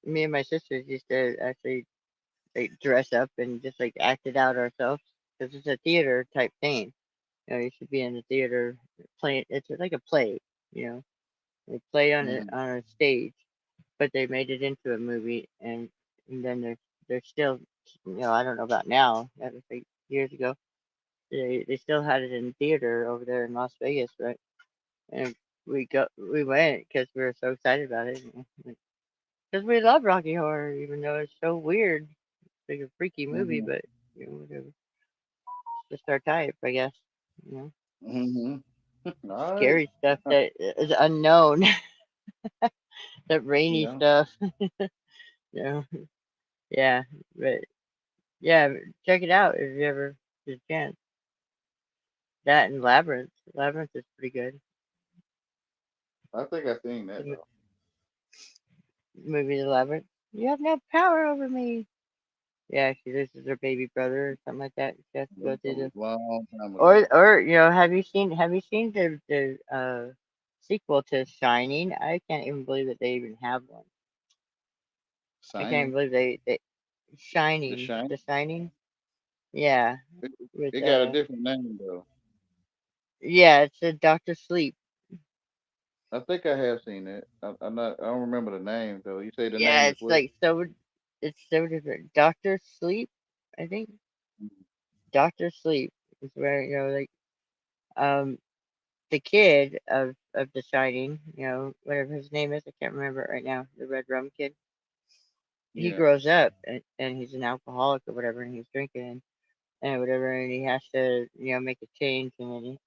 me and my sisters used to actually like dress up and just like act it out ourselves because it's a theater type thing. You should be in the theater playing. It's like a play. You know, they play Mm-hmm. on a stage, but they made it into a movie, and then they're still, I don't know about now. That was like years ago. They still had it in theater over there in Las Vegas, right? And we went because we were so excited about it. Because we love Rocky Horror, even though it's so weird. It's like a freaky movie, Mm-hmm. but whatever. It's just our type, I guess. You know, Mm-hmm. All right. scary stuff that is unknown, that rainy Yeah. stuff. You know, yeah, but yeah, check it out if you ever get a chance. That and Labyrinth. Labyrinth is pretty good. I think I seen The that though. movie The Labyrinth. You have no power over me. Yeah, she loses her baby brother or something like that. She has to go through That was the a long time ago. or have you seen the sequel to Shining? I can't even believe that they even have one. I can't even Signing believe they the Shining, shine. The Shining. Yeah, It, with it got a different name though. yeah, it's a Doctor Sleep. I think I have seen it. I'm not. I don't remember the name though. You say the Yeah, name is it's what? like so. It's so different. Doctor Sleep, I think. Mhm. Doctor Sleep is where like um the kid of The Shining, whatever his name is, I can't remember it right now. The red rum kid. He Yeah. grows up and he's an alcoholic or whatever, and he's drinking and whatever, and he has to make a change, and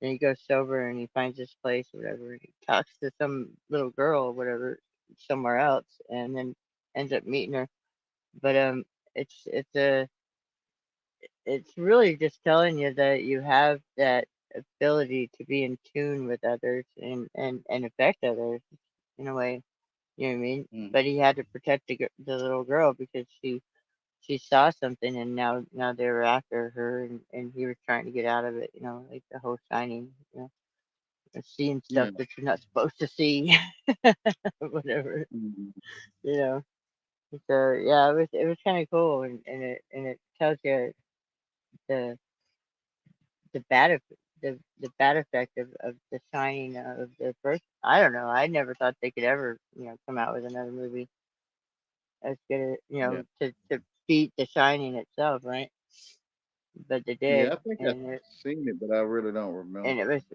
then he goes sober and he finds this place or whatever. And he talks to some little girl or whatever somewhere else, and then ends up meeting her. But it's it's really just telling you that you have that ability to be in tune with others and affect others in a way. You know what I mean? Mm. But he had to protect the little girl because she saw something, and now they were after her, and he was trying to get out of it. Like the whole Shining. Seeing stuff Yeah. that you're not supposed to see, whatever. Mhm. You know. So yeah, it was kind of cool, and it tells you the the bad the bad effect of the Shining of the first. I don't know. I never thought they could ever come out with another movie as good as Yeah. to beat the Shining itself, right? But they Yeah. did, I think I've and seen it, but I really don't remember.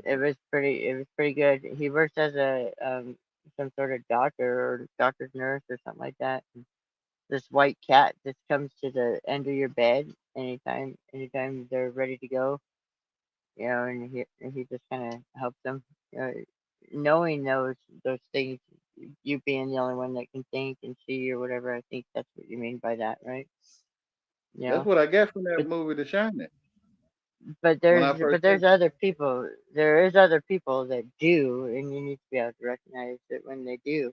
it was pretty good. He works as a some sort of doctor or doctor's nurse or something like that. And this white cat just comes to the end of your bed anytime they're ready to go, and he just kind of helps them. You know, knowing those things, you being the only one that can think and see or whatever. I think that's what you mean by that, right? You That's know, what I got from that but movie, The Shining. but When there's I first but there's seen other people. There is other people that do, and you need to be able to recognize it when they do,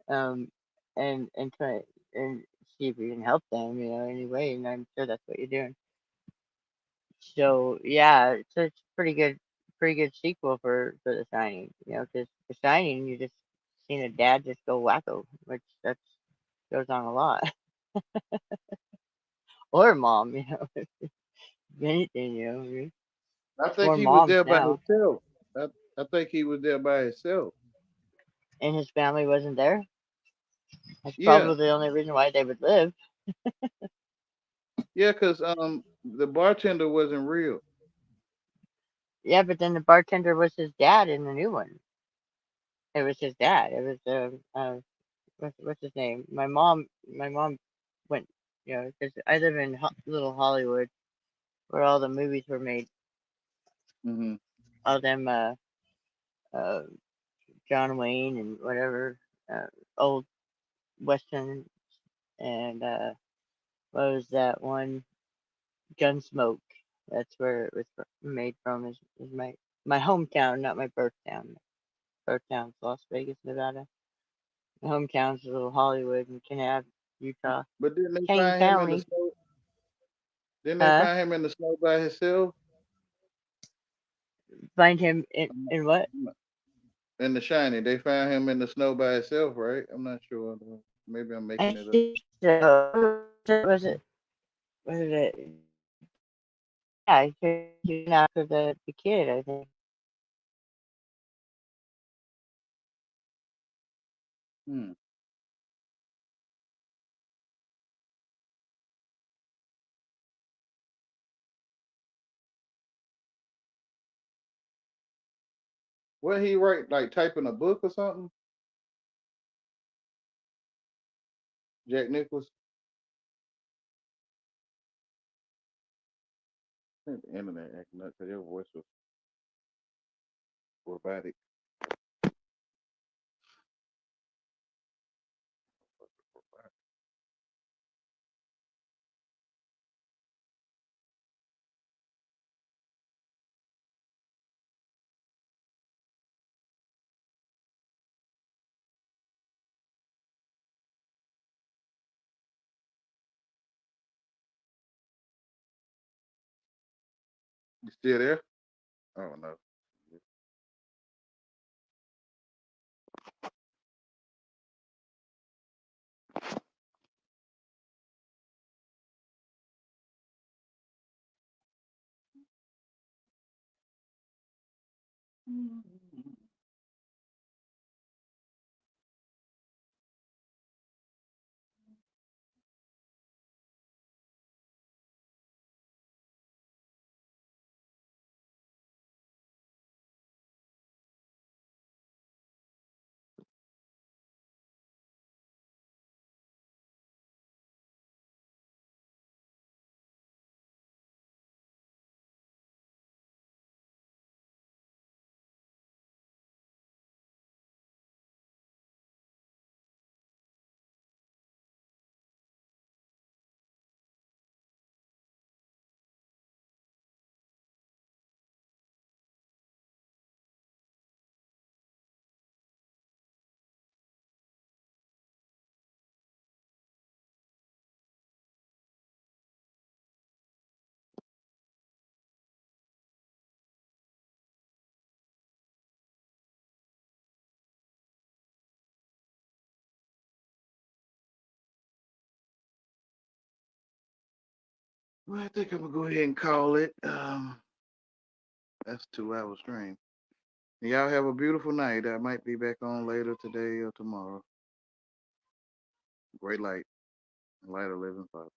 um, and try and see if you can help them, anyway. And I'm sure that's what you're doing. So yeah, it's a pretty good sequel for The Shining. Because The Shining, you just seen a dad just go wacko, which that's goes on a lot, or mom, anything, I it's think more he was moms there by now, himself. I think he was there by himself. and his family wasn't there. That's Yeah. probably the only reason why they would live. Yeah, cause the bartender wasn't real. Yeah, but then the bartender was his dad in the new one. It was his dad. It was what's his name? My mom went, because I live in Little Hollywood, where all the movies were made. Hmm. All them uh John Wayne and whatever uh old western, and what was that one? Gunsmoke. That's where it was made from. Is my hometown, not my birth town. Birth town's Las Vegas, Nevada. My hometown's Little Hollywood in Kanab, Utah. But didn't they Kane find him in the County. snow? Didn't they Huh? find him in the snow by himself? Find him in I'm not- in what? I'm not- In The Shining, they found him in the snow by himself, right? I'm not sure. Maybe I'm making I it up. think so. Was it? Was it? Yeah, he went after the kid. I think. Hmm. What he write? Like typing a book or something? Jack Nicholas. I think the internet acting up because your voice was robotic. You still there? Oh no. Well, I think I'm gonna go ahead and call it. That's a 2 hour stream. Y'all have a beautiful night. I might be back on later today or tomorrow. Great light. Light 11:05.